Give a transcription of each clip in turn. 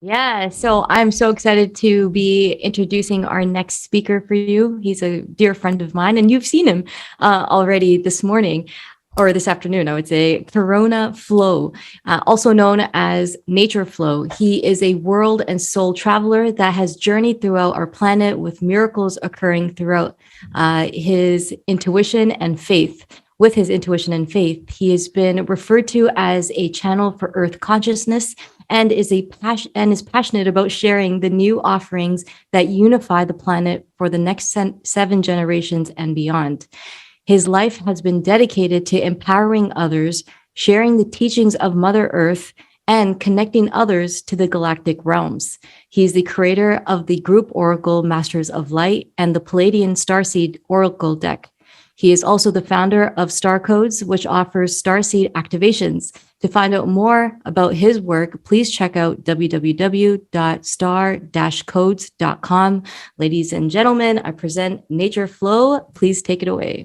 Yeah, so I'm so excited to be introducing our next speaker for you. He's a dear friend of mine, and you've seen him already this morning or this afternoon, I would say. Corona Flow, also known as Nature Flow. He is a world and soul traveler that has journeyed throughout our planet with miracles occurring throughout his intuition and faith. With his intuition and faith, he has been referred to as a channel for Earth consciousness and is passionate about sharing the new offerings that unify the planet for the next 7 generations and beyond. His life has been dedicated to empowering others, sharing the teachings of Mother Earth, and connecting others to the galactic realms. He is the creator of the group Oracle Masters of Light and the Palladian Starseed Oracle deck. He is also the founder of Star Codes, which offers starseed activations. To find out more about his work, please check out www.star-codes.com. Ladies and gentlemen, I present Nature Flow. Please take it away.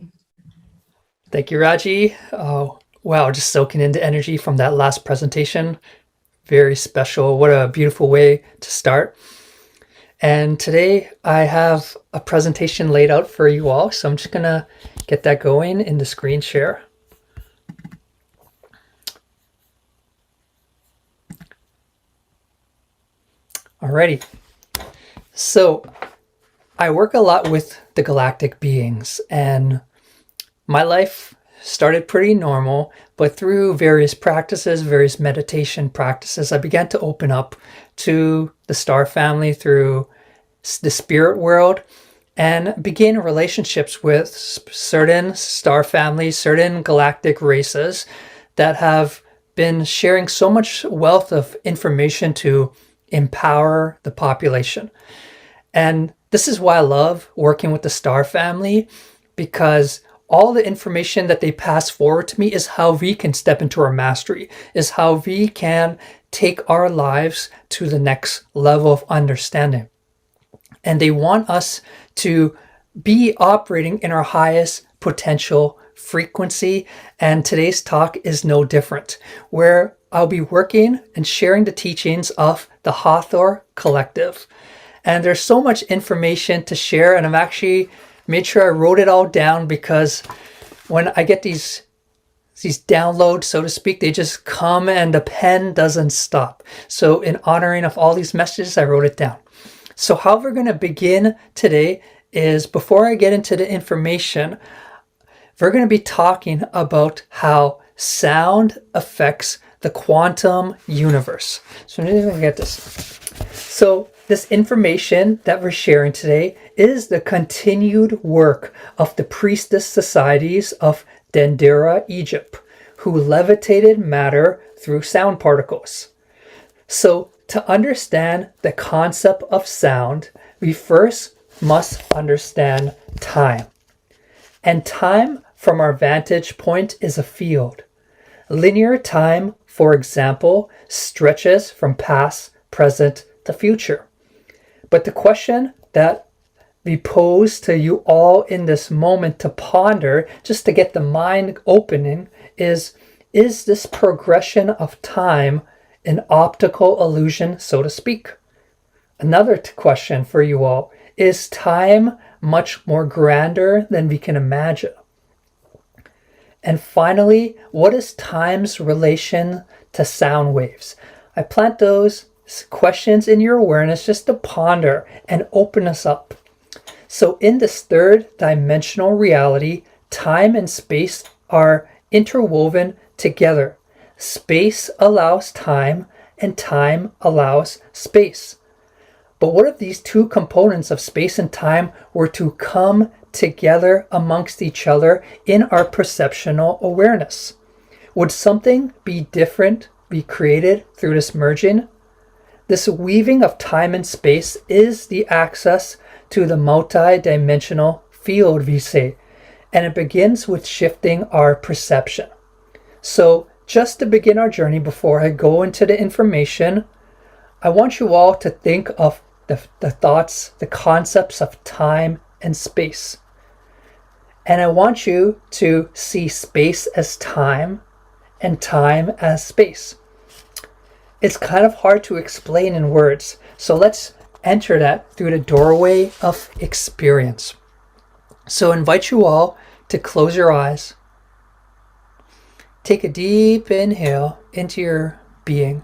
Thank you, Raji. Oh, wow, just soaking into energy from that last presentation. Very special. What a beautiful way to start. And today I have a presentation laid out for you all. So I'm just going to get that going in the screen share. Alrighty. So I work a lot with the galactic beings, and my life started pretty normal, but through various practices, various meditation practices, I began to open up to the star family through the spirit world and begin relationships with certain star families, certain galactic races that have been sharing so much wealth of information to empower the population. And this is why I love working with the star family, because all the information that they pass forward to me is how we can step into our mastery, is how we can take our lives to the next level of understanding. And they want us to be operating in our highest potential frequency. And today's talk is no different, where I'll be working and sharing the teachings of the Hathor Collective. And there's so much information to share, and I'm actually made sure I wrote it all down, because when I get these downloads, so to speak, they just come and the pen doesn't stop. So in honoring of all these messages, I wrote it down. So how we're going to begin today is, before I get into the information, we're going to be talking about how sound affects the quantum universe. So let me get this. So this information that we're sharing today is the continued work of the priestess societies of Dendera, Egypt, who levitated matter through sound particles. So to understand the concept of sound, we first must understand time. And time, from our vantage point, is a field. Linear time, for example, stretches from past, present to future. But the question that we pose to you all in this moment to ponder, just to get the mind opening, is this progression of time an optical illusion, so to speak? Another question for you all, is time much more grander than we can imagine? And finally, what is time's relation to sound waves? I plant those questions in your awareness just to ponder and open us up. So in this third dimensional reality, time and space are interwoven together. Space allows time, and time allows space. But what if these two components of space and time were to come together amongst each other in our perceptual awareness? Would something be different be created through this merging? This weaving of time and space is the access to the multi-dimensional field, we say, and it begins with shifting our perception. So just to begin our journey, before I go into the information, I want you all to think of the thoughts, the concepts of time and space. And I want you to see space as time and time as space. it's kind of hard to explain in words. So let's enter that through the doorway of experience. So I invite you all to close your eyes. Take a deep inhale into your being.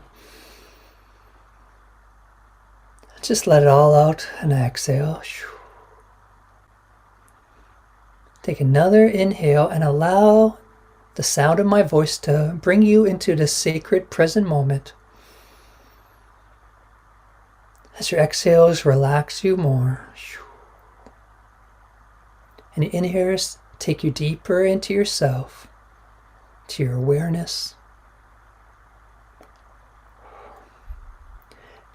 Just let it all out and exhale. Take another inhale and allow the sound of my voice to bring you into the sacred present moment. As your exhales relax you more. And the inhales take you deeper into yourself, to your awareness.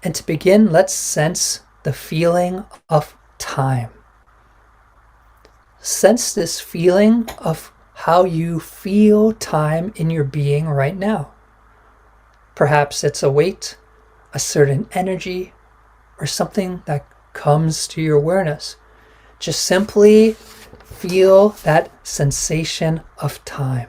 And to begin, let's sense the feeling of time. Sense this feeling of how you feel time in your being right now. Perhaps it's a weight, a certain energy, or something that comes to your awareness. Just simply feel that sensation of time.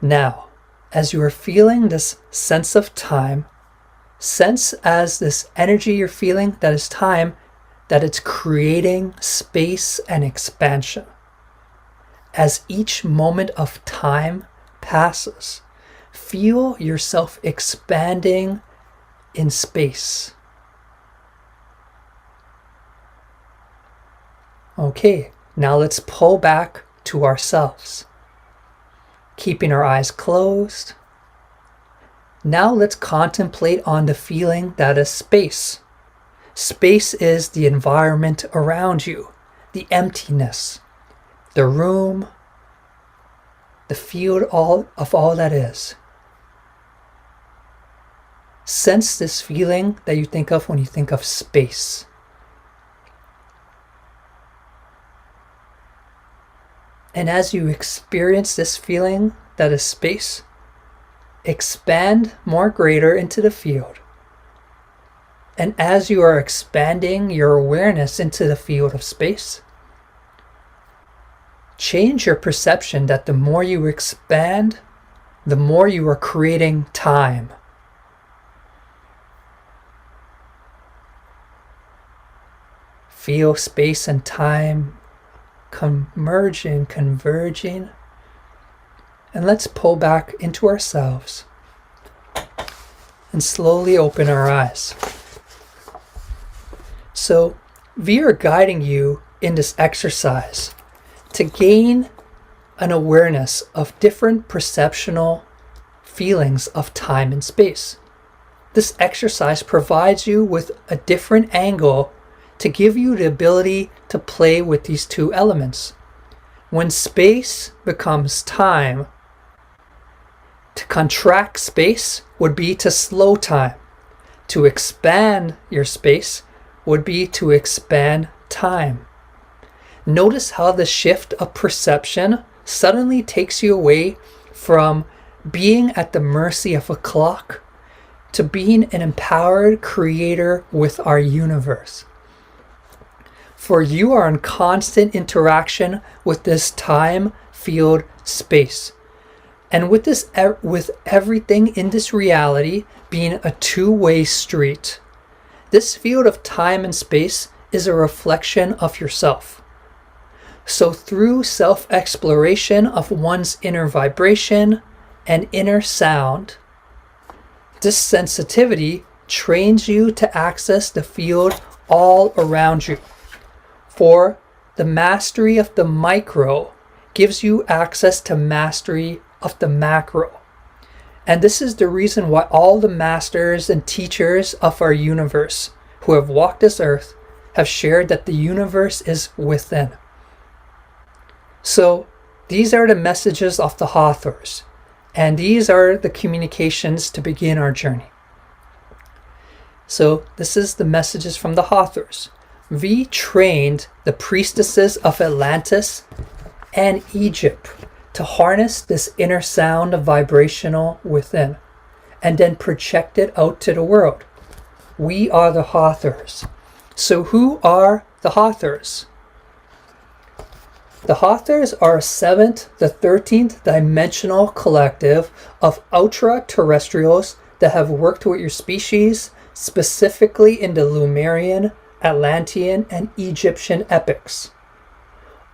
Now, as you are feeling this sense of time, sense as this energy you're feeling that is time, that it's creating space and expansion. As each moment of time passes, feel yourself expanding in space. Okay, now let's pull back to ourselves. Keeping our eyes closed. Now let's contemplate on the feeling that is space. Space is the environment around you, the emptiness, the room, the field of all that is. Sense this feeling that you think of when you think of space. And as you experience this feeling that is space, expand more greater into the field. And as you are expanding your awareness into the field of space, change your perception that the more you expand, the more you are creating time. Feel space and time converging. And let's pull back into ourselves and slowly open our eyes. So we are guiding you in this exercise to gain an awareness of different perceptual feelings of time and space. This exercise provides you with a different angle to give you the ability to play with these two elements. When space becomes time, to contract space would be to slow time. To expand your space would be to expand time. Notice how the shift of perception suddenly takes you away from being at the mercy of a clock to being an empowered creator with our universe. For you are in constant interaction with this time field space. And with everything in this reality being a two-way street, this field of time and space is a reflection of yourself. So through self-exploration of one's inner vibration and inner sound, this sensitivity trains you to access the field all around you. For the mastery of the micro gives you access to mastery of the macro. And this is the reason why all the masters and teachers of our universe who have walked this earth have shared that the universe is within. So these are the messages of the Hathors, and these are the communications to begin our journey. So this is the messages from the Hathors. We trained the priestesses of Atlantis and Egypt to harness this inner sound of vibrational within and then project it out to the world. We are the Hathors. So who are the Hathors? The Hathors are a 7th to 13th dimensional collective of ultra-terrestrials that have worked with your species, specifically in the Lemurian, Atlantean, and Egyptian epics.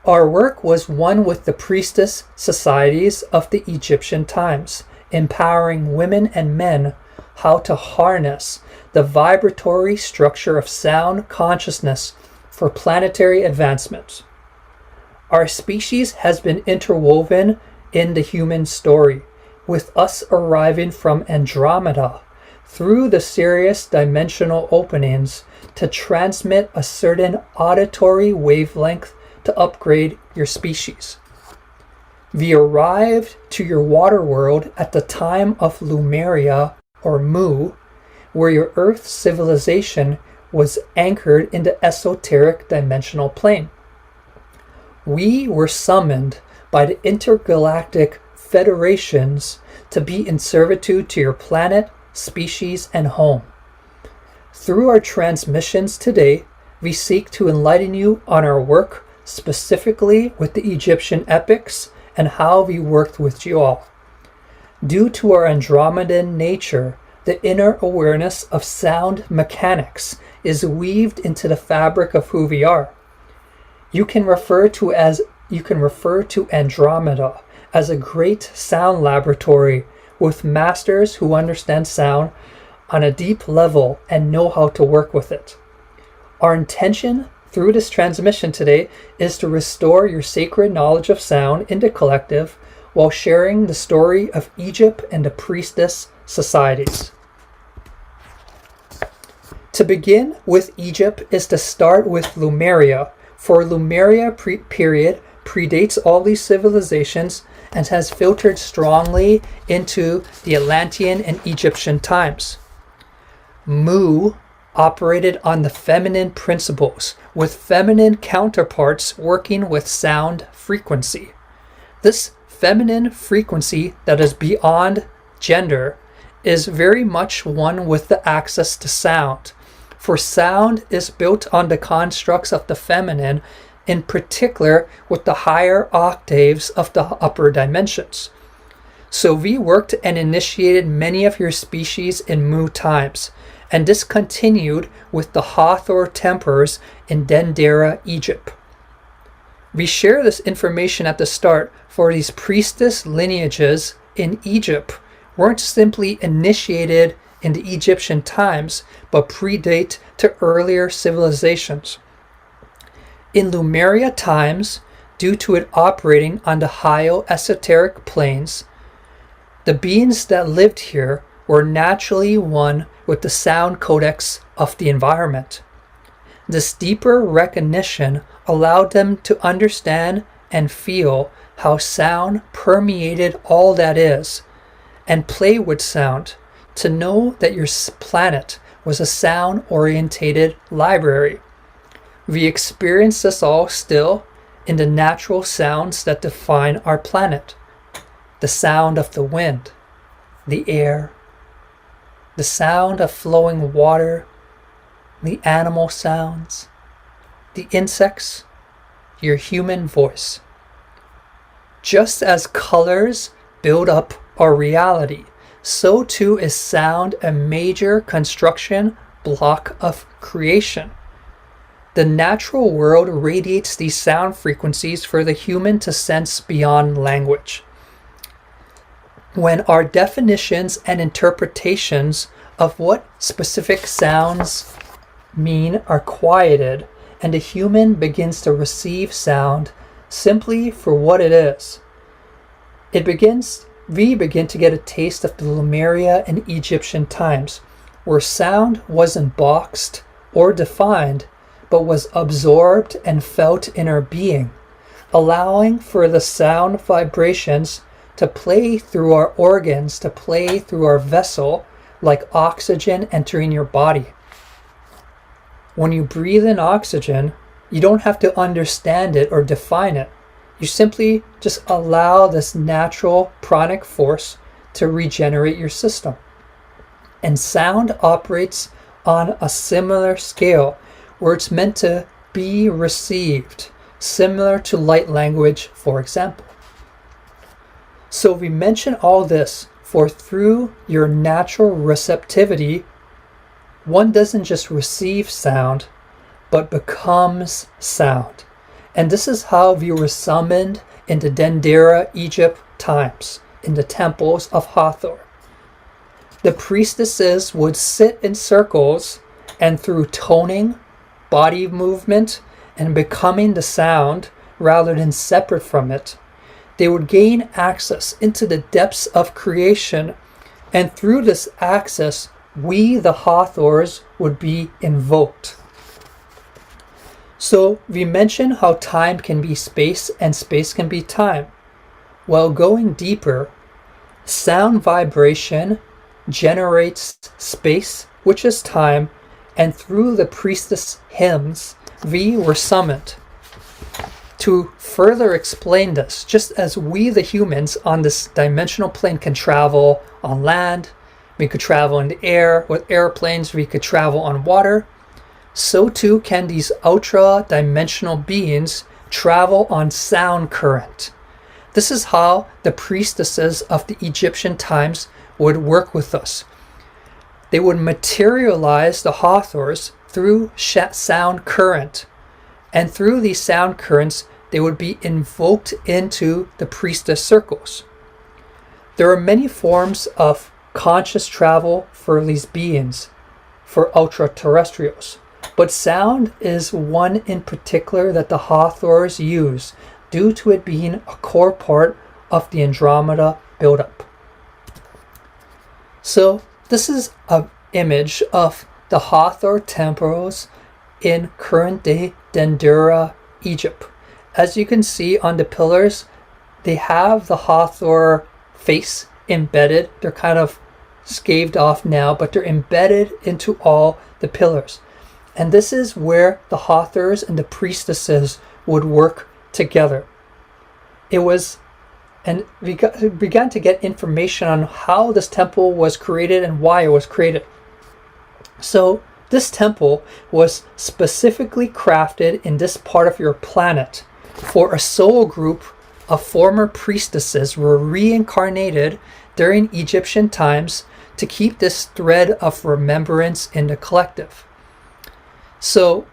Our work was one with the priestess societies of the Egyptian times, empowering women and men how to harness the vibratory structure of sound consciousness for planetary advancement. Our species has been interwoven in the human story, with us arriving from Andromeda through the Sirius dimensional openings to transmit a certain auditory wavelength to upgrade your species. We arrived to your water world at the time of Lemuria, or Mu, where your Earth civilization was anchored in the esoteric dimensional plane. We were summoned by the intergalactic federations to be in servitude to your planet, species, and home. Through our transmissions today, we seek to enlighten you on our work, specifically with the Egyptian epics and how we worked with you all. Due to our Andromedan nature, the inner awareness of sound mechanics is weaved into the fabric of who we are. You can refer to Andromeda as a great sound laboratory with masters who understand sound on a deep level and know how to work with it. Our intention through this transmission today is to restore your sacred knowledge of sound in the collective while sharing the story of Egypt and the priestess societies. To begin with Egypt is to start with Lemuria, for Lemuria period predates all these civilizations and has filtered strongly into the Atlantean and Egyptian times. Mu operated on the feminine principles, with feminine counterparts working with sound frequency. This feminine frequency that is beyond gender is very much one with the access to sound, for sound is built on the constructs of the feminine, in particular with the higher octaves of the upper dimensions. So we worked and initiated many of your species in Mu times, and this continued with the Hathor tempers in Dendera, Egypt. We share this information at the start, for these priestess lineages in Egypt weren't simply initiated in the Egyptian times, but predate to earlier civilizations. In Lemuria times, due to it operating on the hyoesoteric planes, the beings that lived here were naturally one with the sound codex of the environment. This deeper recognition allowed them to understand and feel how sound permeated all that is, and play with sound to know that your planet was a sound-orientated library. We experience this all still in the natural sounds that define our planet. The sound of the wind, the air, the sound of flowing water, the animal sounds, the insects, your human voice. Just as colors build up our reality, so too is sound a major construction block of creation. The natural world radiates these sound frequencies for the human to sense beyond language. When our definitions and interpretations of what specific sounds mean are quieted, and the human begins to receive sound simply for what it is, we begin to get a taste of the Lemuria and Egyptian times, where sound wasn't boxed or defined, but was absorbed and felt in our being, allowing for the sound vibrations to play through our organs, to play through our vessel, like oxygen entering your body. When you breathe in oxygen, you don't have to understand it or define it. You simply just allow this natural pranic force to regenerate your system. And sound operates on a similar scale, where it's meant to be received, similar to light language, for example. So we mention all this for through your natural receptivity, one doesn't just receive sound, but becomes sound. And this is how we were summoned into Dendera, Egypt times, in the temples of Hathor. The priestesses would sit in circles, and through toning, body movement, and becoming the sound rather than separate from it, they would gain access into the depths of creation, and through this access, we, the Hathors, would be invoked. So we mentioned how time can be space and space can be time. While going deeper, sound vibration generates space, which is time, and through the priestess hymns, we were summoned. To further explain this, just as we, the humans, on this dimensional plane can travel on land, we could travel in the air with airplanes, we could travel on water, so too can these ultra-dimensional beings travel on sound current. This is how the priestesses of the Egyptian times would work with us. They would materialize the Hathors through sound current. And through these sound currents, they would be invoked into the priestess circles. There are many forms of conscious travel for these beings, for ultra-terrestrials. But sound is one in particular that the Hathors use due to it being a core part of the Andromeda buildup. So this is an image of the Hathor temples in current-day Dendera, Egypt. As you can see on the pillars, they have the Hathor face embedded. They're kind of scaved off now, but they're embedded into all the pillars. And this is where the Hathors and the priestesses would work together. It was, and we began to get information on how this temple was created and why it was created. So this temple was specifically crafted in this part of your planet for a soul group of former priestesses were reincarnated during Egyptian times to keep this thread of remembrance in the collective. So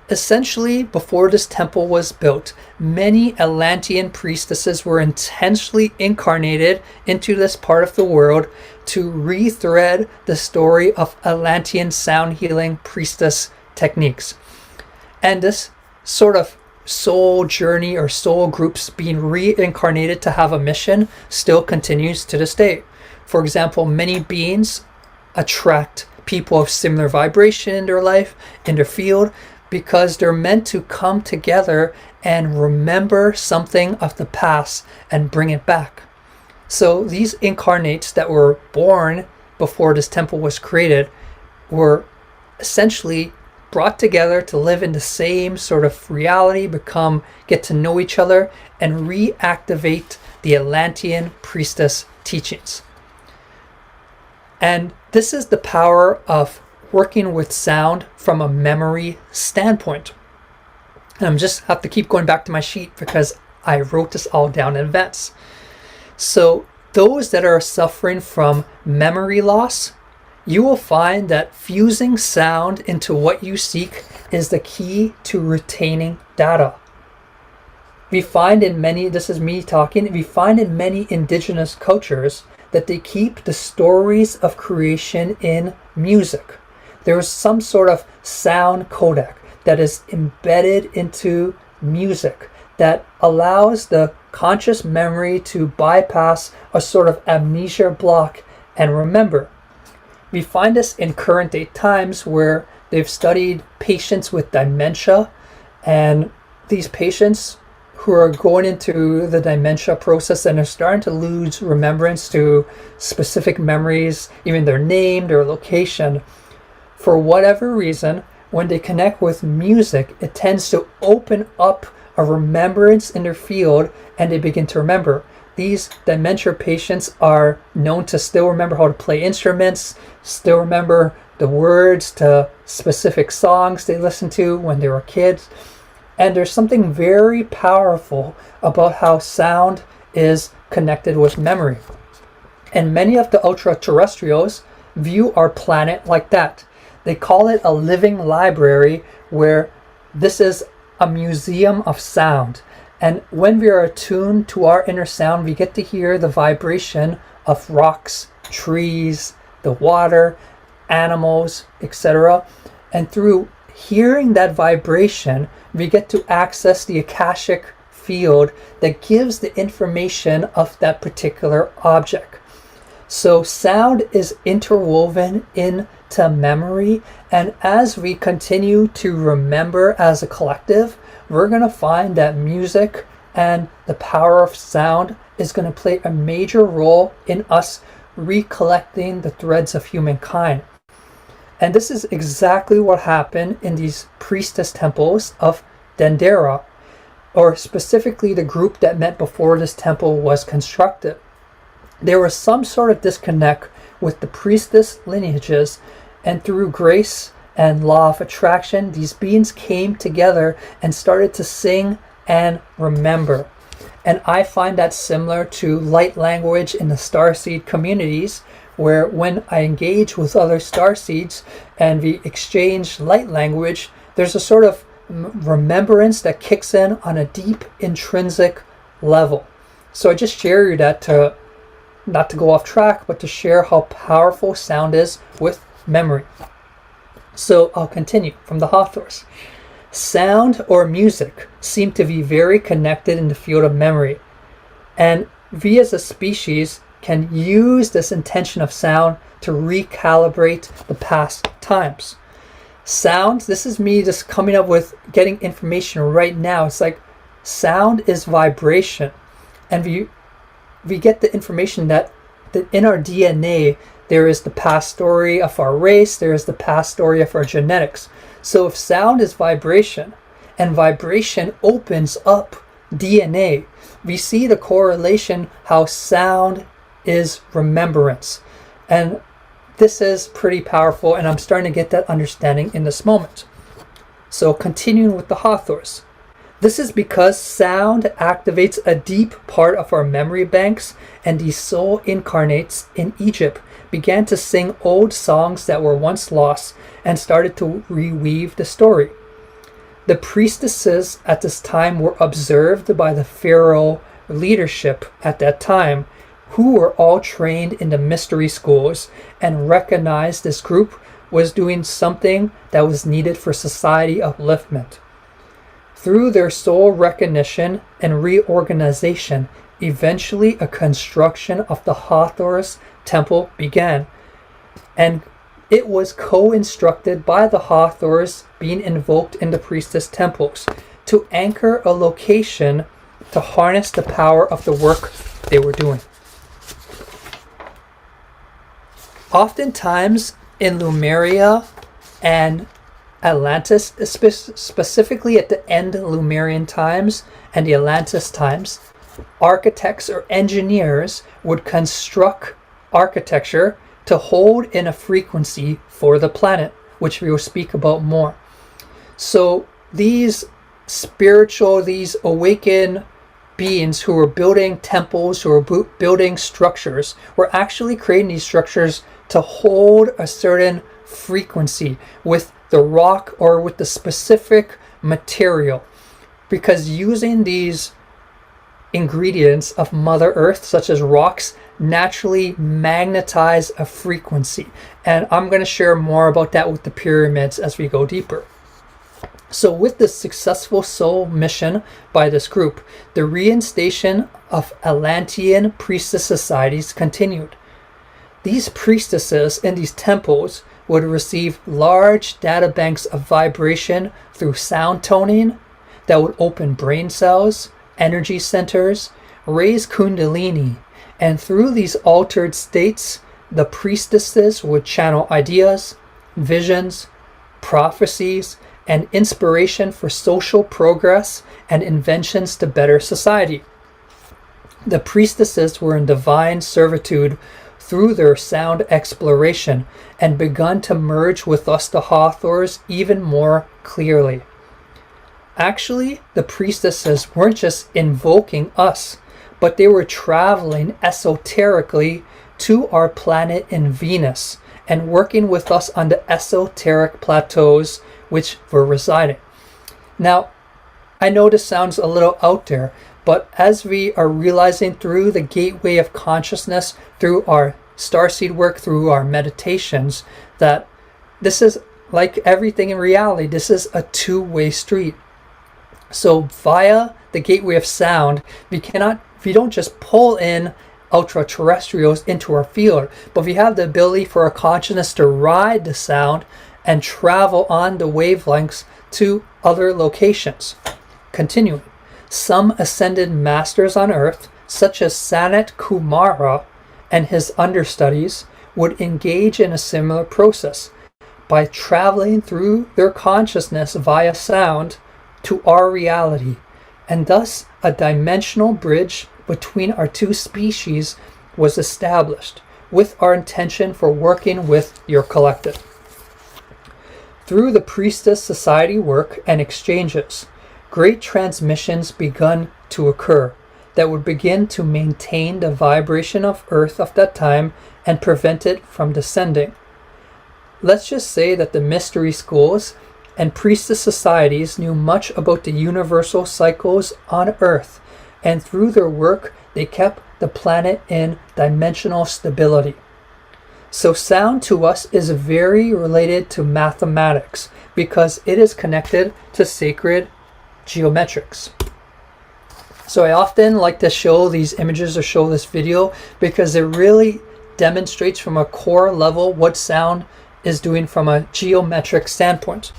essentially, before this temple was built, many Atlantean priestesses were intentionally incarnated into this part of the world to rethread the story of Atlantean sound healing priestess techniques. And this sort of soul journey or soul groups being reincarnated to have a mission still continues to this day. For example, many beings attract people of similar vibration in their life, in their field, because they're meant to come together and remember something of the past and bring it back. So these incarnates that were born before this temple was created were essentially brought together to live in the same sort of reality, get to know each other, and reactivate the Atlantean priestess teachings. And this is the power of working with sound from a memory standpoint. And I'm just have to keep going back to my sheet because I wrote this all down in advance. So those that are suffering from memory loss, you will find that fusing sound into what you seek is the key to retaining data. We find in many, this is me talking, we find in many indigenous cultures that they keep the stories of creation in music. There is some sort of sound codec that is embedded into music that allows the conscious memory to bypass a sort of amnesia block and remember. We find this in current day times where they've studied patients with dementia, and these patients who are going into the dementia process and are starting to lose remembrance to specific memories, even their name, their location. For whatever reason, when they connect with music, it tends to open up a remembrance in their field and they begin to remember. These dementia patients are known to still remember how to play instruments, still remember the words to specific songs they listened to when they were kids. And there's something very powerful about how sound is connected with memory. And many of the ultra-terrestrials view our planet like that. They call it a living library, where this is a museum of sound. And when we are attuned to our inner sound, we get to hear the vibration of rocks, trees, the water, animals, etc. And through hearing that vibration, we get to access the Akashic field that gives the information of that particular object. So sound is interwoven into memory, and as we continue to remember as a collective, we're going to find that music and the power of sound is going to play a major role in us recollecting the threads of humankind. And this is exactly what happened in these priestess temples of Dendera, or specifically the group that met before this temple was constructed. There was some sort of disconnect with the priestess lineages, and through grace and law of attraction, these beings came together and started to sing and remember. And I find that similar to light language in the starseed communities, where when I engage with other starseeds and we exchange light language, there's a sort of remembrance that kicks in on a deep intrinsic level. So I just share you that to not to go off track, but to share how powerful sound is with memory. So I'll continue from the Hathors. Sound or music seem to be very connected in the field of memory, and we as a species can use this intention of sound to recalibrate the past times. Sound, this is me just coming up with getting information right now. It's like sound is vibration, and we get the information that in our DNA there is the past story of our race, there is the past story of our genetics. So if sound is vibration, and vibration opens up DNA, we see the correlation how sound is remembrance. And this is pretty powerful, and I'm starting to get that understanding in this moment. So continuing with the Hathors. This is because sound activates a deep part of our memory banks, and the soul incarnates in Egypt began to sing old songs that were once lost and started to reweave the story. The priestesses at this time were observed by the pharaoh leadership at that time, who were all trained in the mystery schools and recognized this group was doing something that was needed for society upliftment. Through their soul recognition and reorganization, eventually a construction of the Hathors temple began, and it was co-instructed by the Hathors being invoked in the priestess temples to anchor a location to harness the power of the work they were doing. Oftentimes in Lemuria and Atlantis, specifically at the end Lemurian times and the Atlantis times, architects or engineers would construct architecture to hold in a frequency for the planet, which we will speak about more. So these awakened beings who were building temples, who were building structures, were actually creating these structures to hold a certain frequency with the rock or with the specific material, because using these ingredients of Mother Earth, such as rocks, naturally magnetize a frequency. And I'm going to share more about that with the pyramids as we go deeper. So with this successful soul mission by this group, the reinstation of Atlantean priestess societies continued. These priestesses in these temples would receive large data banks of vibration through sound toning that would open brain cells, energy centers, raise kundalini, and through these altered states, the priestesses would channel ideas, visions, prophecies, and inspiration for social progress and inventions to better society. The priestesses were in divine servitude through their sound exploration and begun to merge with us, the Hathors, even more clearly. Actually, the priestesses weren't just invoking us, but they were traveling esoterically to our planet in Venus and working with us on the esoteric plateaus which were residing. Now, I know this sounds a little out there, but as we are realizing through the gateway of consciousness, through our starseed work, through our meditations, that this is like everything in reality, this is a two-way street. So via the gateway of sound, we don't just pull in ultra-terrestrials into our field, but we have the ability for our consciousness to ride the sound and travel on the wavelengths to other locations. Continuing, some ascended masters on Earth, such as Sanat Kumara and his understudies, would engage in a similar process by traveling through their consciousness via sound to our reality, and thus a dimensional bridge between our two species was established with our intention for working with your collective. Through the Priestess Society work and exchanges, great transmissions begun to occur that would begin to maintain the vibration of Earth of that time and prevent it from descending. Let's just say that the mystery schools and priestess societies knew much about the universal cycles on Earth, and through their work they kept the planet in dimensional stability. So sound to us is very related to mathematics because it is connected to sacred geometrics. So I often like to show these images or show this video because it really demonstrates from a core level what sound is doing from a geometric standpoint.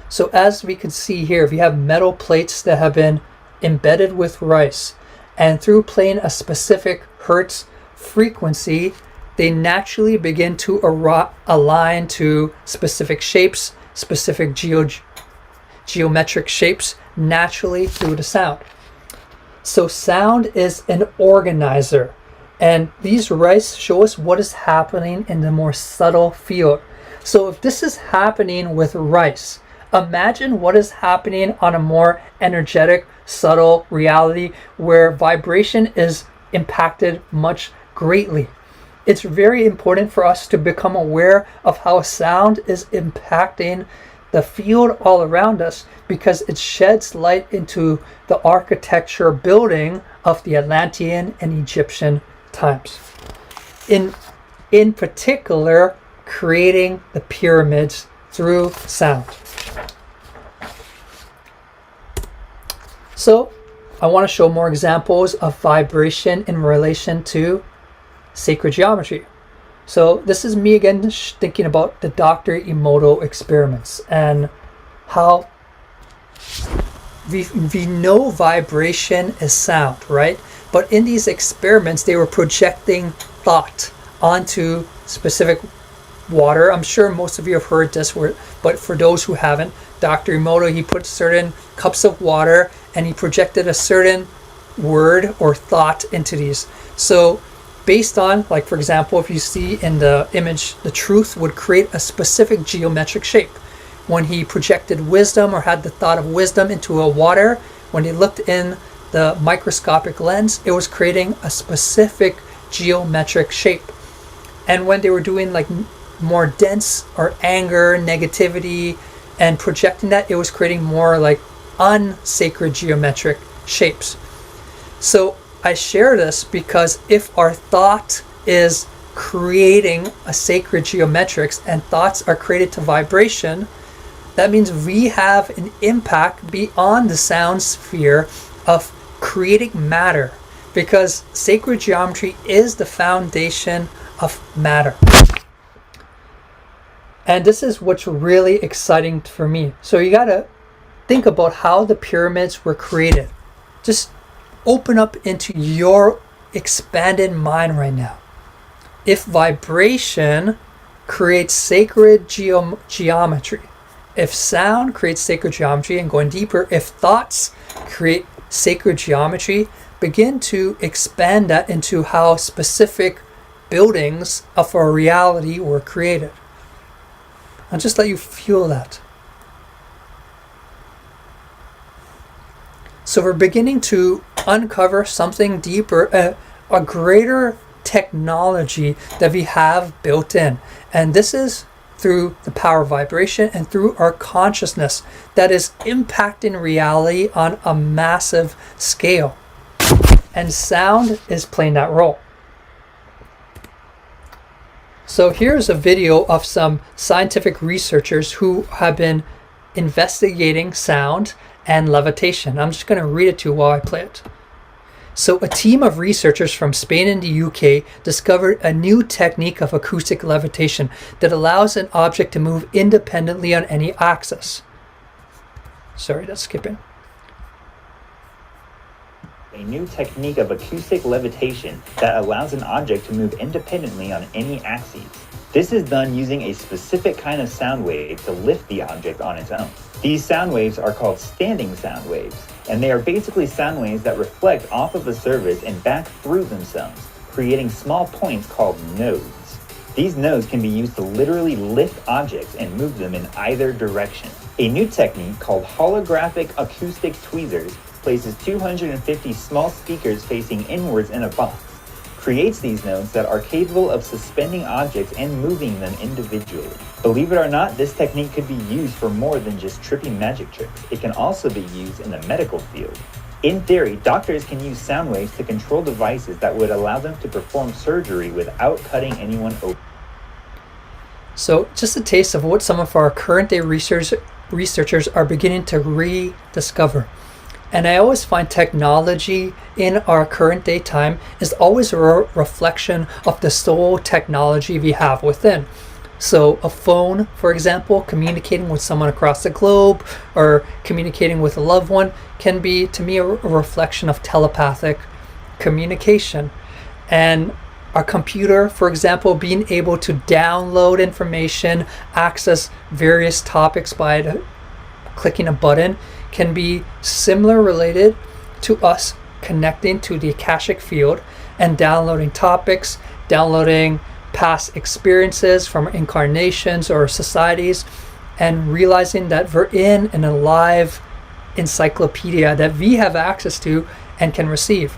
So as we can see here, if you have metal plates that have been embedded with rice, and through playing a specific hertz frequency, they naturally begin to align to specific shapes, specific geometric shapes naturally through the sound. So sound is an organizer, and these rice show us what is happening in the more subtle field. So if this is happening with rice, imagine what is happening on a more energetic, subtle reality where vibration is impacted much greatly. It's very important for us to become aware of how sound is impacting the field all around us because it sheds light into the architecture building of the Atlantean and Egyptian times. In particular, creating the pyramids through sound. So I want to show more examples of vibration in relation to sacred geometry. So this is me again thinking about the Dr. Emoto experiments and how we know vibration is sound, right? But in these experiments, they were projecting thought onto specific water. I'm sure most of you have heard this word, but for those who haven't, Dr. Emoto, he put certain cups of water and he projected a certain word or thought into these. So based on, like for example, if you see in the image, the truth would create a specific geometric shape. When he projected wisdom or had the thought of wisdom into a water, when he looked in the microscopic lens, it was creating a specific geometric shape. And when they were doing like more dense or anger, negativity, and projecting that, it was creating more like unsacred geometric shapes. So I share this because if our thought is creating a sacred geometrics and thoughts are created to vibration, that means we have an impact beyond the sound sphere of creating matter, because sacred geometry is the foundation of matter. And this is what's really exciting for me. So you gotta think about how the pyramids were created. Just open up into your expanded mind right now. If vibration creates sacred geometry, if sound creates sacred geometry, and going deeper, if thoughts create sacred geometry, begin to expand that into how specific buildings of our reality were created. I'll just let you feel that. So we're beginning to uncover something deeper, a greater technology that we have built in. And this is through the power of vibration and through our consciousness that is impacting reality on a massive scale. And sound is playing that role. So here's a video of some scientific researchers who have been investigating sound and levitation. I'm just going to read it to you while I play it. So a team of researchers from Spain and the UK discovered a new technique of acoustic levitation that allows an object to move independently on any axis. Sorry, that's skipping. A new technique of acoustic levitation that allows an object to move independently on any axis. This is done using a specific kind of sound wave to lift the object on its own. These sound waves are called standing sound waves, and they are basically sound waves that reflect off of a surface and back through themselves, creating small points called nodes. These nodes can be used to literally lift objects and move them in either direction. A new technique called holographic acoustic tweezers places 250 small speakers facing inwards in a box, creates these nodes that are capable of suspending objects and moving them individually. Believe it or not, this technique could be used for more than just trippy magic tricks. It can also be used in the medical field. In theory, doctors can use sound waves to control devices that would allow them to perform surgery without cutting anyone open. So just a taste of what some of our current day researchers are beginning to rediscover. And I always find technology in our current day time is always a reflection of the soul technology we have within. So a phone, for example, communicating with someone across the globe or communicating with a loved one can be, to me, a reflection of telepathic communication. And our computer, for example, being able to download information, access various topics by clicking a button, can be similar related to us connecting to the Akashic field and downloading topics, downloading past experiences from incarnations or societies, and realizing that we're in an alive encyclopedia that we have access to and can receive.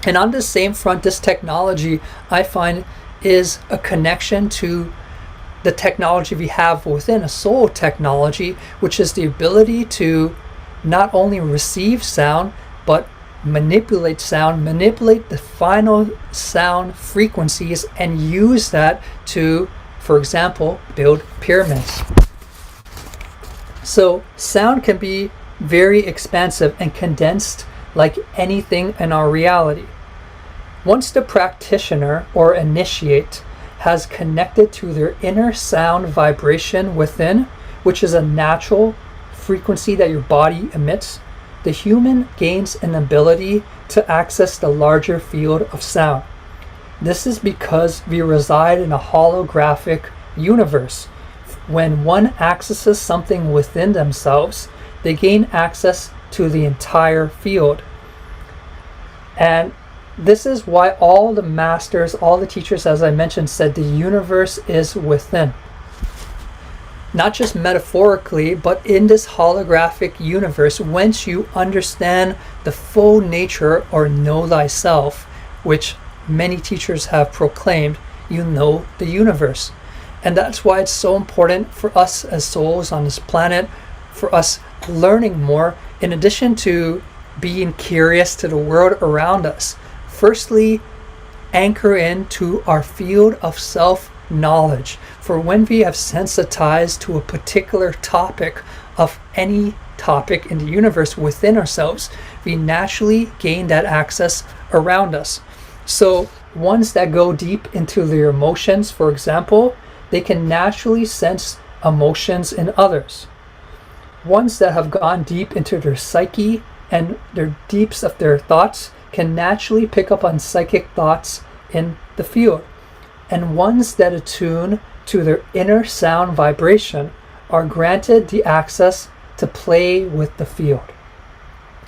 And on the same front, this technology, I find, is a connection to the technology we have within, a soul technology, which is the ability to not only receive sound, but manipulate sound, manipulate the final sound frequencies, and use that to, for example, build pyramids. So sound can be very expansive and condensed like anything in our reality. Once the practitioner or initiate has connected to their inner sound vibration within, which is a natural frequency that your body emits, the human gains an ability to access the larger field of sound. This is because we reside in a holographic universe. When one accesses something within themselves, they gain access to the entire field. And this is why all the masters, all the teachers, as I mentioned, said the universe is within. Not just metaphorically, but in this holographic universe, once you understand the full nature or know thyself, which many teachers have proclaimed, you know the universe. And that's why it's so important for us as souls on this planet, for us learning more, in addition to being curious to the world around us. Firstly, anchor into our field of self-knowledge. For when we have sensitized to a particular topic of any topic in the universe within ourselves, we naturally gain that access around us. So ones that go deep into their emotions, for example, they can naturally sense emotions in others. Ones that have gone deep into their psyche and their deeps of their thoughts can naturally pick up on psychic thoughts in the field. And ones that attune to their inner sound vibration are granted the access to play with the field.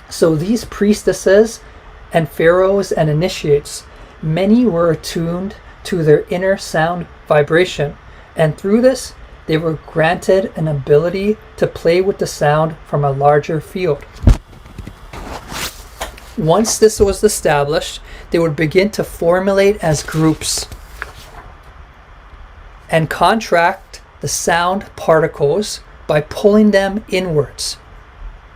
So these priestesses and pharaohs and initiates, many were attuned to their inner sound vibration, and through this they were granted an ability to play with the sound from a larger field. Once this was established, they would begin to formulate as groups and contract the sound particles by pulling them inwards.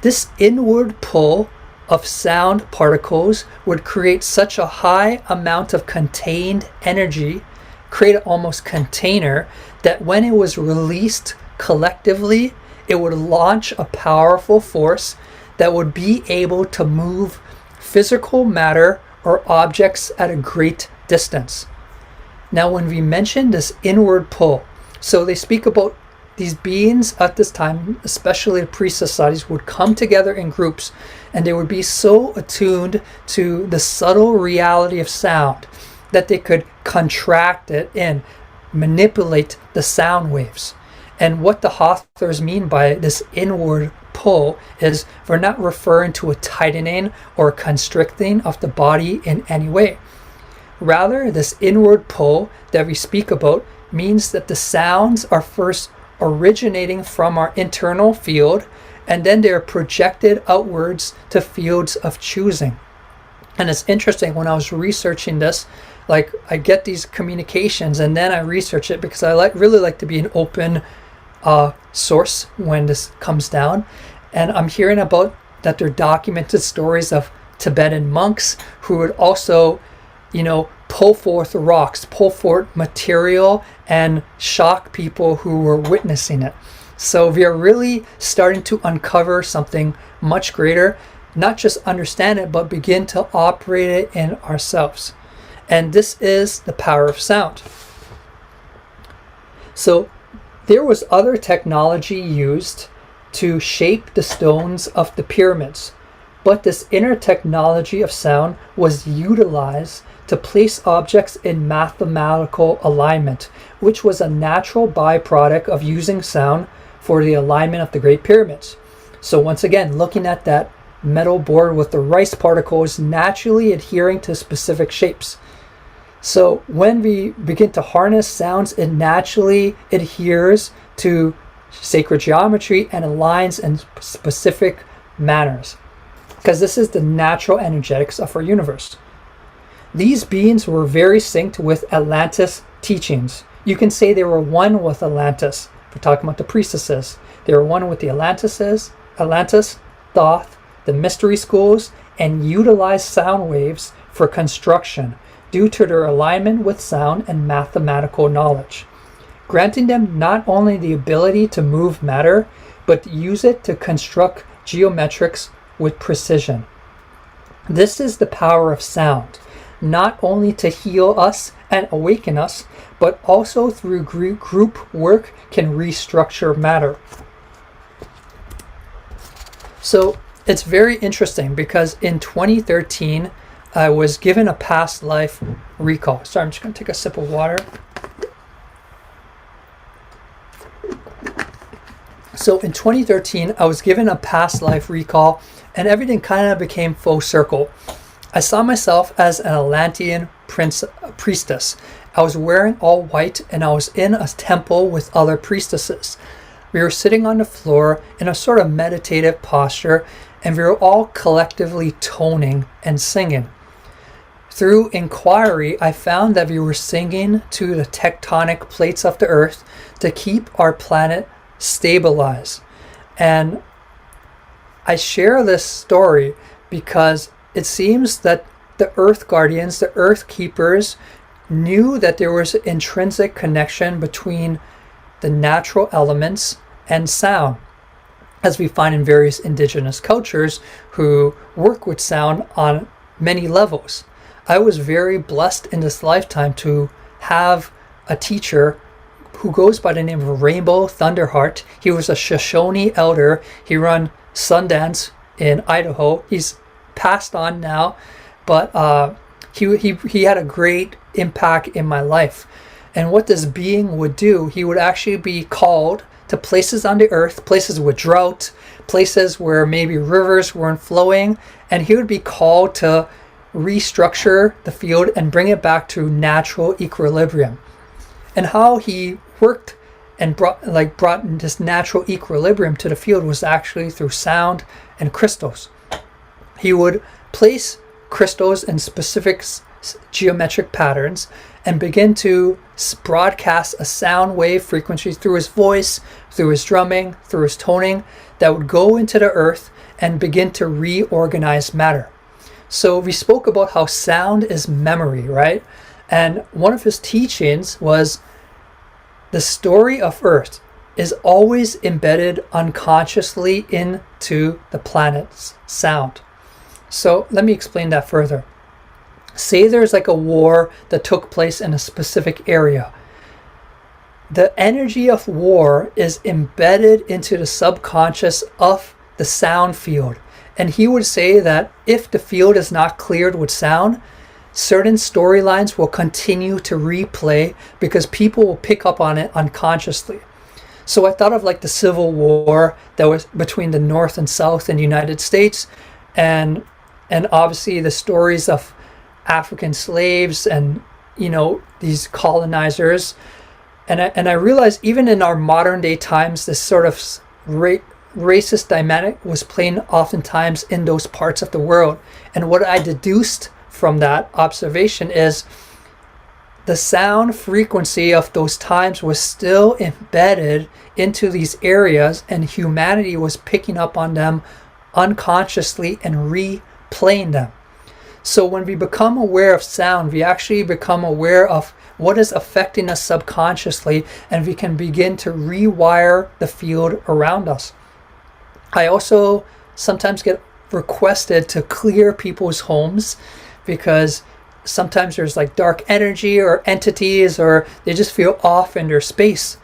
This inward pull of sound particles would create such a high amount of contained energy, create an almost container, that when it was released collectively, it would launch a powerful force that would be able to move physical matter or objects at a great distance. Now, when we mention this inward pull, so they speak about these beings at this time, especially the priest societies, would come together in groups, and they would be so attuned to the subtle reality of sound that they could contract it and manipulate the sound waves. And what the Hawthors mean by this inward pull is we're not referring to a tightening or constricting of the body in any way. Rather, this inward pull that we speak about means that the sounds are first originating from our internal field, and then they're projected outwards to fields of choosing. And it's interesting, when I was researching this, like, I get these communications and then I research it because I really like to be an open source when this comes down. And I'm hearing about that there are documented stories of Tibetan monks who would also, pull forth rocks, pull forth material, and shock people who were witnessing it. So we are really starting to uncover something much greater, not just understand it, but begin to operate it in ourselves. And this is the power of sound. So there was other technology used to shape the stones of the pyramids, but this inner technology of sound was utilized to place objects in mathematical alignment, which was a natural byproduct of using sound for the alignment of the Great Pyramids. So once again, looking at that metal board with the rice particles naturally adhering to specific shapes. So when we begin to harness sounds, it naturally adheres to sacred geometry and aligns in specific manners, because this is the natural energetics of our universe. These beings were very synced with Atlantis teachings. You can say they were one with Atlantis. If we're talking about the priestesses, they were one with the Atlantis, Thoth, the mystery schools, and utilized sound waves for construction due to their alignment with sound and mathematical knowledge, granting them not only the ability to move matter, but use it to construct geometrics with precision. This is the power of sound, not only to heal us and awaken us, but also through group work can restructure matter. So it's very interesting because in 2013, I was given a past life recall. Sorry, I'm just going to take a sip of water. So in 2013, I was given a past life recall, and everything kind of became full circle. I saw myself as an Atlantean priestess. I was wearing all white, and I was in a temple with other priestesses. We were sitting on the floor in a sort of meditative posture, and we were all collectively toning and singing. Through inquiry, I found that we were singing to the tectonic plates of the earth to keep our planet stabilized. And I share this story because it seems that the earth guardians, the earth keepers, knew that there was an intrinsic connection between the natural elements and sound, as we find in various indigenous cultures who work with sound on many levels. I was very blessed in this lifetime to have a teacher who goes by the name of Rainbow Thunderheart. He was a Shoshone elder. He ran Sundance in Idaho. He's passed on now, but he had a great impact in my life. And what this being would do, he would actually be called to places on the earth, places with drought, places where maybe rivers weren't flowing, and he would be called to restructure the field and bring it back to natural equilibrium. And how he worked and brought this natural equilibrium to the field was actually through sound and crystals. He would place crystals in specific geometric patterns, and begin to broadcast a sound wave frequency through his voice, through his drumming, through his toning, that would go into the earth and begin to reorganize matter. So we spoke about how sound is memory, right? And one of his teachings was the story of Earth is always embedded unconsciously into the planet's sound. So let me explain that further. Say there's like a war that took place in a specific area. The energy of war is embedded into the subconscious of the sound field. And he would say that if the field is not cleared with sound, certain storylines will continue to replay because people will pick up on it unconsciously. So I thought of like the Civil War that was between the North and South in the United States, and obviously the stories of African slaves and, you know, these colonizers. And I realized even in our modern day times, this sort of racist dynamic was playing oftentimes in those parts of the world. And what I deduced from that observation is the sound frequency of those times was still embedded into these areas, and humanity was picking up on them unconsciously and replaying them. So when we become aware of sound, we actually become aware of what is affecting us subconsciously, and we can begin to rewire the field around us. I also sometimes get requested to clear people's homes because sometimes there's like dark energy or entities, or they just feel off in their space.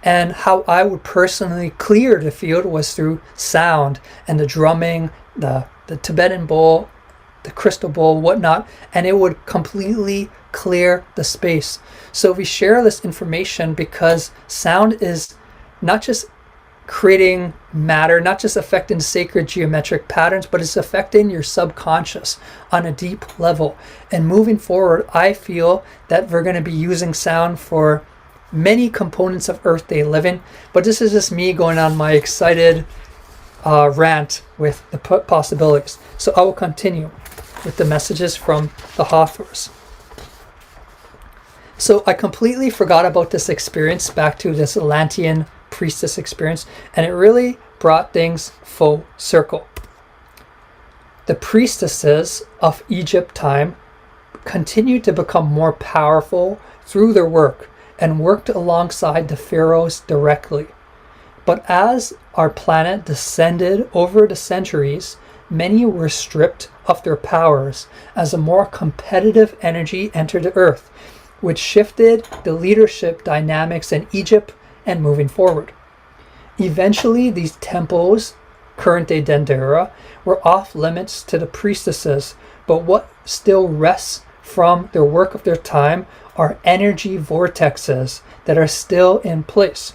And how I would personally clear the field was through sound and the drumming, the Tibetan bowl, the crystal bowl, whatnot, and it would completely clear the space. So we share this information because sound is not just creating matter, not just affecting sacred geometric patterns, but it's affecting your subconscious on a deep level. And moving forward, I feel that we're going to be using sound for many components of Earth Day living, but this is just me going on my excited rant with the possibilities. So I will continue with the messages from the Hathors. So I completely forgot about this experience, back to this Atlantean priestess experience, and it really brought things full circle. The priestesses of Egypt time continued to become more powerful through their work and worked alongside the pharaohs directly. But as our planet descended over the centuries, many were stripped of their powers as a more competitive energy entered the earth, which shifted the leadership dynamics in Egypt and moving forward. Eventually, these temples, current-day Dendera, were off limits to the priestesses, but what still rests from their work of their time are energy vortexes that are still in place.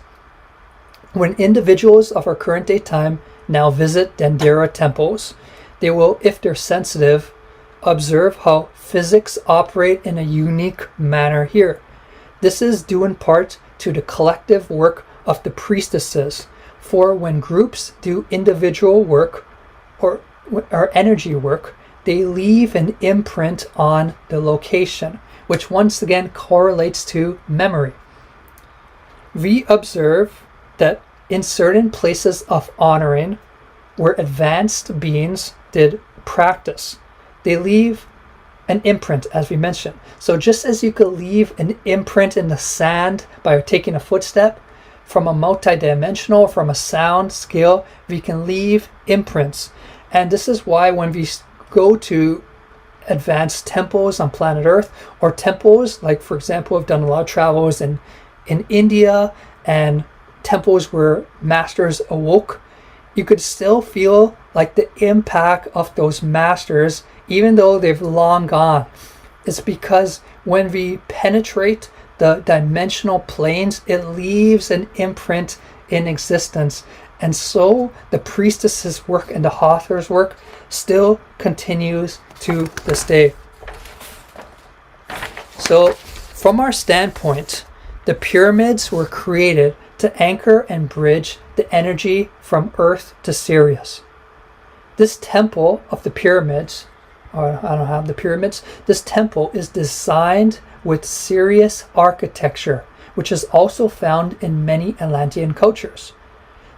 When individuals of our current-day time now visit Dendera temples, they will, if they're sensitive, observe how physics operate in a unique manner here. This is due in part to the collective work of the priestesses, for when groups do individual work or energy work, they leave an imprint on the location, which once again correlates to memory. We observe that in certain places of honoring, where advanced beings did practice, they leave an imprint, as we mentioned. So just as you could leave an imprint in the sand by taking a footstep, from a multidimensional, from a sound scale, we can leave imprints. And this is why when we go to advanced temples on planet Earth, or temples, like for example, I've done a lot of travels in India, and temples where masters awoke, you could still feel like the impact of those masters, even though they've long gone. It's because when we penetrate the dimensional planes, it leaves an imprint in existence. And so the priestess's work and the Hathor's work still continues to this day. So from our standpoint, the pyramids were created to anchor and bridge the energy from Earth to Sirius. This temple of the pyramids or I don't have the pyramids. This temple is designed with Sirius architecture, which is also found in many Atlantean cultures.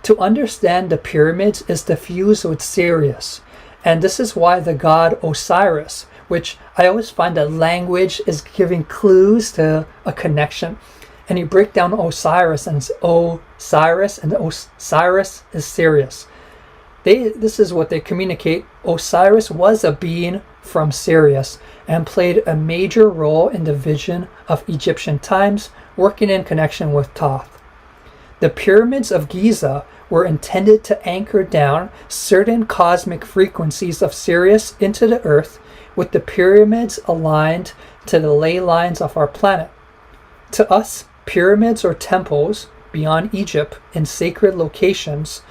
To understand the pyramids is to fuse with Sirius, and this is why the god Osiris, which I always find that language is giving clues to a connection. And you break down Osiris, and it's Osiris, and Osiris is Sirius. This is what they communicate. Osiris was a being from Sirius and played a major role in the vision of Egyptian times, working in connection with Thoth. The pyramids of Giza were intended to anchor down certain cosmic frequencies of Sirius into the earth, with the pyramids aligned to the ley lines of our planet. To us, pyramids or temples beyond Egypt in sacred locations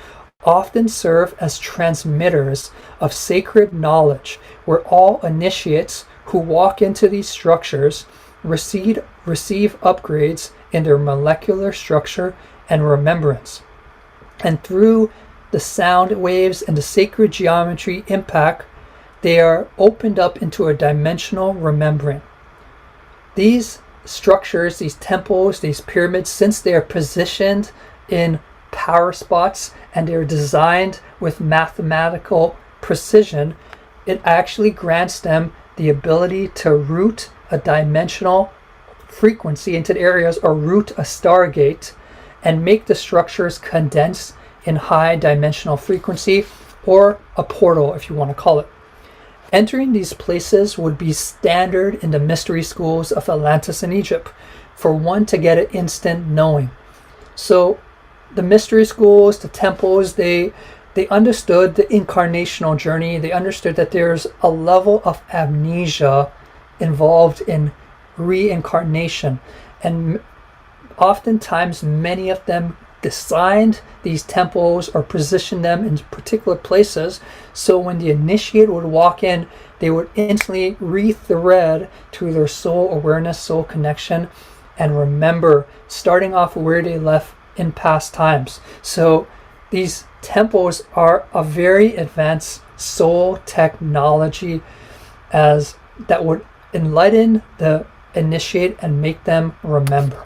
often serve as transmitters of sacred knowledge, where all initiates who walk into these structures receive upgrades in their molecular structure and remembrance. And through the sound waves and the sacred geometry impact, they are opened up into a dimensional remembering. These structures, these temples, these pyramids, since they are positioned in power spots and they're designed with mathematical precision, it actually grants them the ability to route a dimensional frequency into the areas, or route a stargate, and make the structures condense in high dimensional frequency, or a portal if you want to call it. Entering these places would be standard in the mystery schools of Atlantis and Egypt for one to get an instant knowing. So the mystery schools, the temples, they understood the incarnational journey. They understood that there's a level of amnesia involved in reincarnation. And oftentimes many of them designed these temples or positioned them in particular places, so when the initiate would walk in, they would instantly re-thread to their soul awareness, soul connection, and remember, starting off where they left in past times. So these temples are a very advanced soul technology that would enlighten the initiate and make them remember.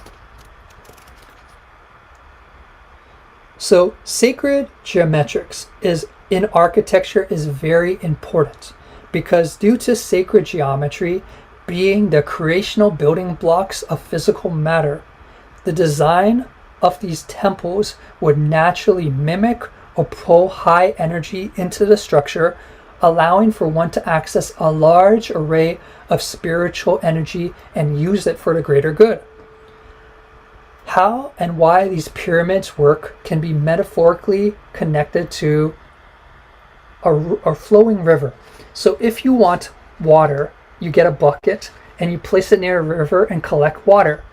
So sacred geometrics in architecture is very important, because due to sacred geometry being the creational building blocks of physical matter, the design of these temples would naturally mimic or pull high energy into the structure, allowing for one to access a large array of spiritual energy and use it for the greater good. How and why these pyramids work can be metaphorically connected to a flowing river. So if you want water, you get a bucket and you place it near a river and collect water.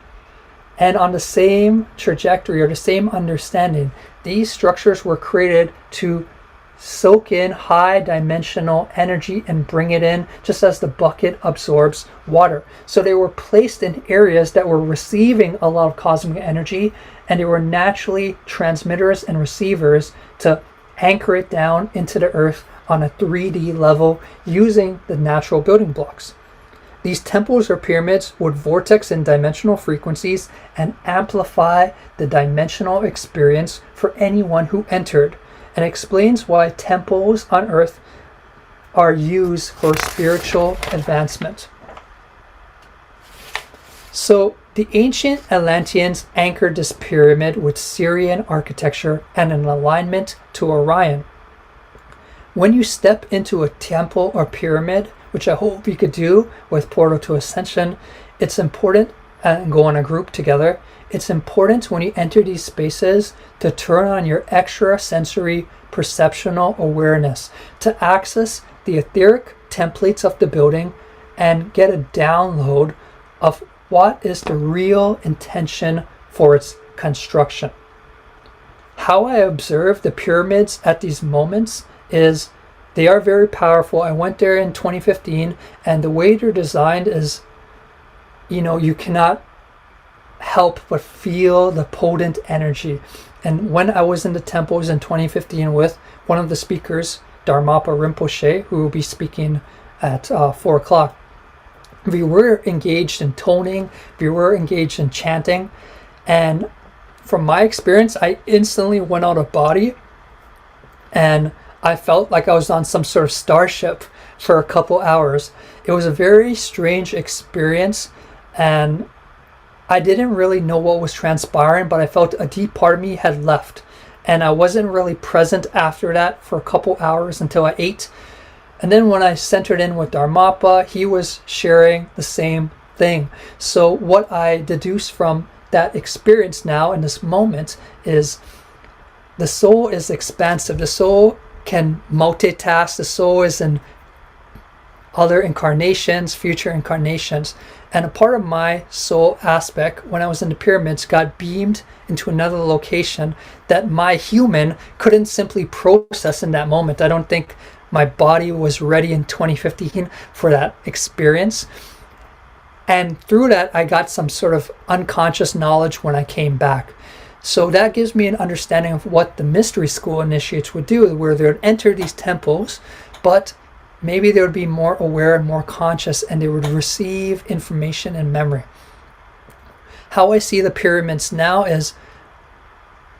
And on the same trajectory or the same understanding, these structures were created to soak in high dimensional energy and bring it in, just as the bucket absorbs water. So they were placed in areas that were receiving a lot of cosmic energy, and they were naturally transmitters and receivers to anchor it down into the earth on a 3D level using the natural building blocks. These temples or pyramids would vortex in dimensional frequencies and amplify the dimensional experience for anyone who entered, and explains why temples on earth are used for spiritual advancement. So the ancient Atlanteans anchored this pyramid with Sirian architecture and an alignment to Orion. When you step into a temple or pyramid, which I hope you could do with Portal to Ascension, it's important, and go on a group together, it's important when you enter these spaces to turn on your extrasensory perceptional awareness to access the etheric templates of the building and get a download of what is the real intention for its construction. How I observe the pyramids at these moments is they are very powerful. I went there in 2015, and the way they're designed is, you cannot help but feel the potent energy. And when I was in the temples in 2015 with one of the speakers, Dharmapa Rinpoche, who will be speaking at 4 o'clock. We were engaged in toning, we were engaged in chanting, and from my experience, I instantly went out of body, and I felt like I was on some sort of starship for a couple hours. It was a very strange experience, and I didn't really know what was transpiring, but I felt a deep part of me had left, and I wasn't really present after that for a couple hours until I ate. And then when I centered in with Dharmapa, he was sharing the same thing. So what I deduce from that experience now in this moment is the soul is expansive. The soul can multitask. The soul is in other incarnations, future incarnations. And a part of my soul aspect, when I was in the pyramids, got beamed into another location that my human couldn't simply process in that moment. I don't think my body was ready in 2015 for that experience. And through that, I got some sort of unconscious knowledge when I came back. So that gives me an understanding of what the mystery school initiates would do, where they would enter these temples, but maybe they would be more aware and more conscious, and they would receive information and memory. How I see the pyramids now is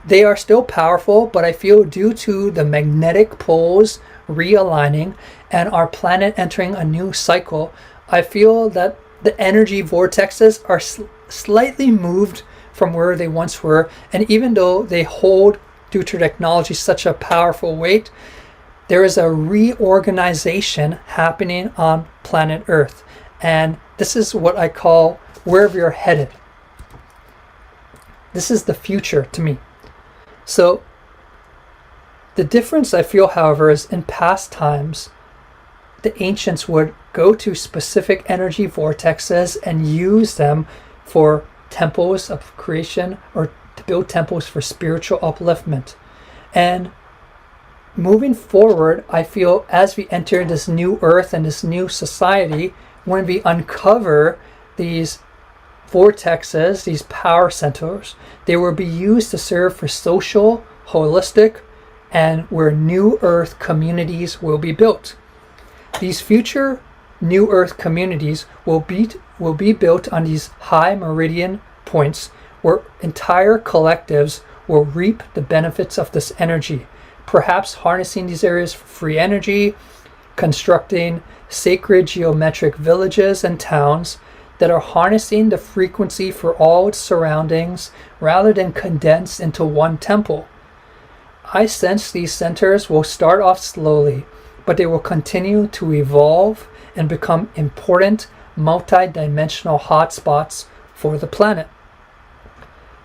they are still powerful, but I feel due to the magnetic poles realigning and our planet entering a new cycle, I feel that the energy vortexes are slightly moved from where they once were. And even though they hold, due to technology, such a powerful weight, there is a reorganization happening on planet Earth. And this is what I call where we're headed. This is the future to me. So the difference I feel, however, is in past times, the ancients would go to specific energy vortexes and use them for temples of creation, or to build temples for spiritual upliftment. And moving forward, I feel as we enter this new earth and this new society, when we uncover these vortexes, these power centers, they will be used to serve for social, holistic, and where new earth communities will be built. These future new earth communities will be built on these high meridian points where entire collectives will reap the benefits of this energy, perhaps harnessing these areas for free energy, constructing sacred geometric villages and towns that are harnessing the frequency for all its surroundings rather than condensed into one temple. I sense these centers will start off slowly, but they will continue to evolve and become important multi-dimensional hotspots for the planet.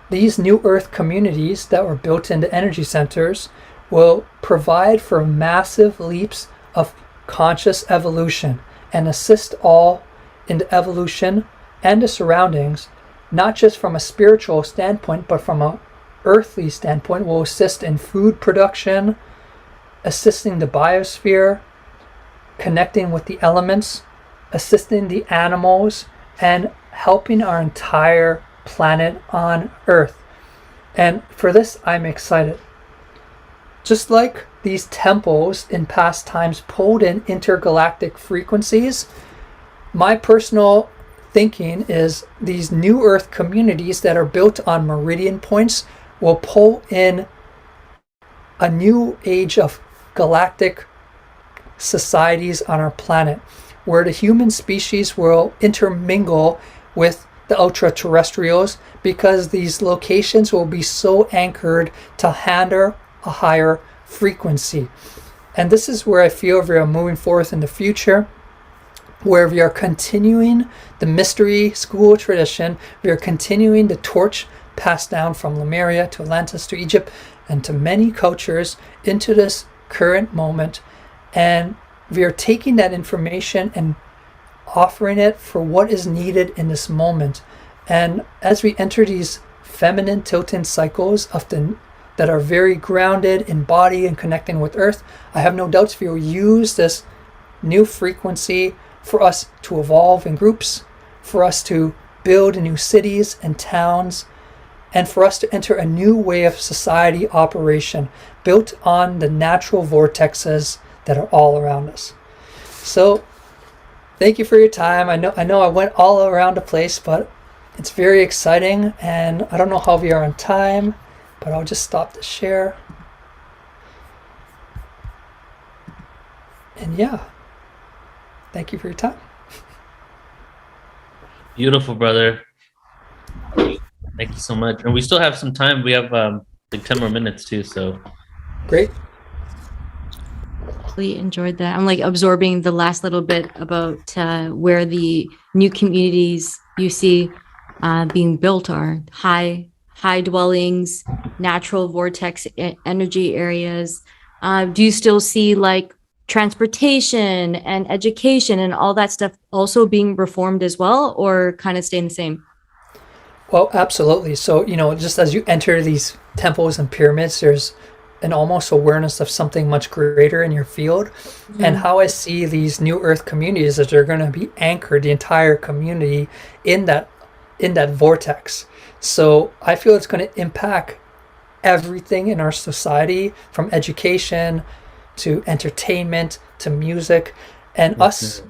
These new earth communities that were built into energy centers will provide for massive leaps of conscious evolution and assist all in the evolution and the surroundings, not just from a spiritual standpoint, but from a earthly standpoint. Will assist in food production, assisting the biosphere, connecting with the elements, assisting the animals, and helping our entire planet on Earth. And for this, I'm excited. Just like these temples in past times pulled in intergalactic frequencies, my personal thinking is these new Earth communities that are built on meridian points will pull in a new age of galactic societies on our planet, where the human species will intermingle with the ultra-terrestrials, because these locations will be so anchored to handle a higher frequency. And this is where I feel we are moving forth in the future, where we are continuing the mystery school tradition. We are continuing the torch passed down from Lemuria to Atlantis to Egypt and to many cultures into this current moment. And we are taking that information and offering it for what is needed in this moment. And as we enter these feminine tilting cycles that are very grounded in body and connecting with Earth, I have no doubts we will use this new frequency for us to evolve in groups, for us to build new cities and towns, and for us to enter a new way of society operation built on the natural vortexes that are all around us. So Thank you for your time. I know I went all around the place, but it's very exciting, and I don't know how we are on time, but I'll just stop the share. And yeah, thank you for your time. Beautiful, brother. Thank you so much. And we still have some time. We have like 10 more minutes too. So Great. Really enjoyed that. I'm like absorbing the last little bit about where the new communities you see being built are high dwellings, natural vortex energy areas. Do you still see like transportation and education and all that stuff also being reformed as well, or kind of staying the same? Well, absolutely. So, just as you enter these temples and pyramids, there's an almost awareness of something much greater in your field. And how I see these new earth communities is they're going to be anchored, the entire community, in that vortex. So I feel it's going to impact everything in our society, from education to entertainment to music, and us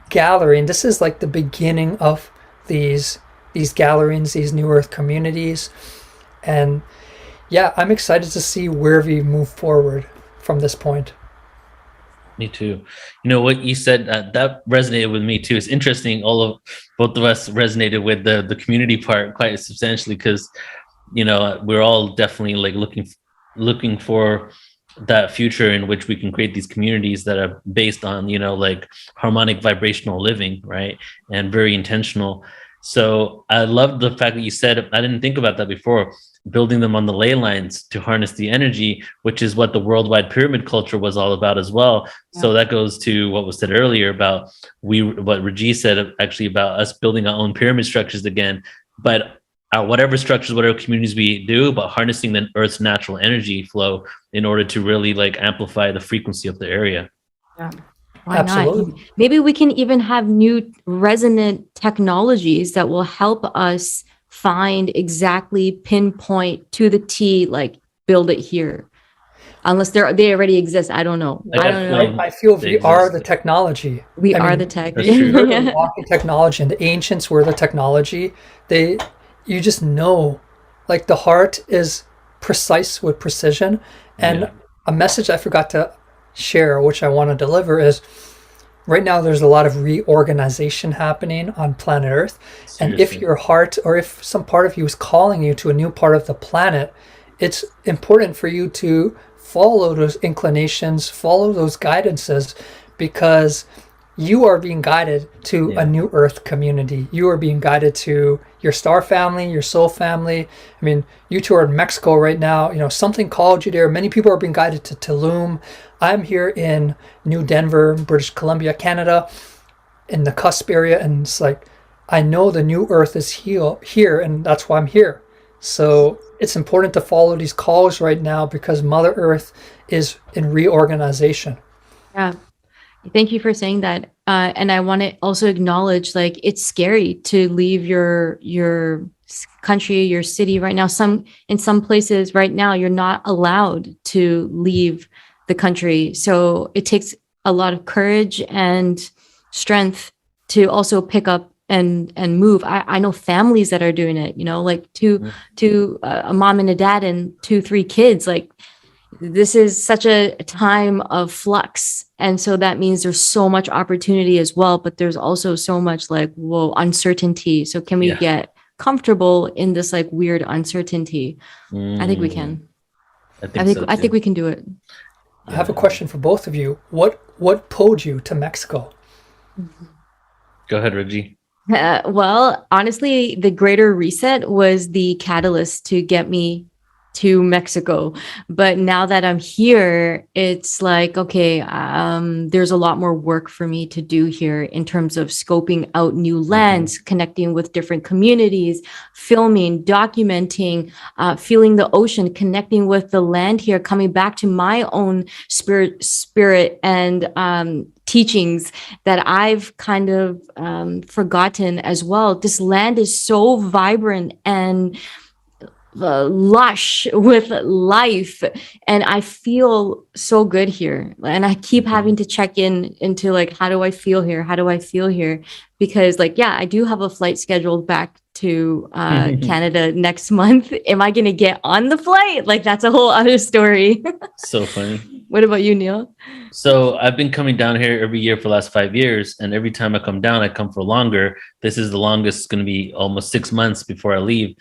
gathering. This is like the beginning of these gatherings, these new earth communities. And yeah, I'm excited to see where we move forward from this point. me too. You know what you said, that resonated with me too. It's interesting. Both of us resonated with the community part quite substantially, because we're all definitely like looking for that future in which we can create these communities that are based on like harmonic vibrational living, right, and very intentional. So I love the fact that you said, I didn't think about that before, building them on the ley lines to harness the energy, which is what the worldwide pyramid culture was all about as well. Yeah. So that goes to what was said earlier about what Raji said actually about us building our own pyramid structures again, but whatever structures, whatever communities we do, but harnessing the Earth's natural energy flow in order to really like amplify the frequency of the area. Yeah. Why Absolutely. not? Maybe we can even have new resonant technologies that will help us find exactly pinpoint to the T, like build it here. Unless they already exist. I don't know. I feel we are the technology. We are the tech. We're the walking technology, and the ancients were the technology. You just know, like the heart is precise with precision. And a message I forgot to share, which I want to deliver, is right now there's a lot of reorganization happening on planet Earth. Seriously. And if your heart, or if some part of you is calling you to a new part of the planet, it's important for you to follow those inclinations, follow those guidances, because you are being guided to a new Earth community. You are being guided to your star family, your soul family. I mean, you two are in Mexico right now. Something called you there. Many people are being guided to Tulum. I'm here in New Denver, British Columbia, Canada, in the cusp area. And it's like, I know the new Earth is here, and that's why I'm here. So it's important to follow these calls right now, because Mother Earth is in reorganization. Yeah. Thank you for saying that. And I want to also acknowledge, like, it's scary to leave your country, your city right now. In some places right now, you're not allowed to leave the country. So it takes a lot of courage and strength to also pick up and move. I know families that are doing it, like to a mom and a dad and 2-3 kids. Like, this is such a time of flux. And so that means there's so much opportunity as well, but there's also so much like, uncertainty. So can we get comfortable in this like weird uncertainty? I think we can. I think we can do it. I have a question for both of you. What pulled you to Mexico? Go ahead, Reggie. Well, honestly, the Greater Reset was the catalyst to get me to Mexico. But now that I'm here, it's like, okay, there's a lot more work for me to do here in terms of scoping out new lands, connecting with different communities, filming, documenting, feeling the ocean, connecting with the land here, coming back to my own spirit and teachings that I've kind of forgotten as well. This land is so vibrant, and lush with life, and I feel so good here. And I keep having to check in into like, how do I feel here? How do I feel here? Because like, yeah, I do have a flight scheduled back to Canada next month. Am I going to get on the flight? Like, that's a whole other story. So funny. What about you, Neil? So I've been coming down here every year for the last 5 years, and every time I come down, I come for longer. This is the longest. It's going to be almost 6 months before I leave.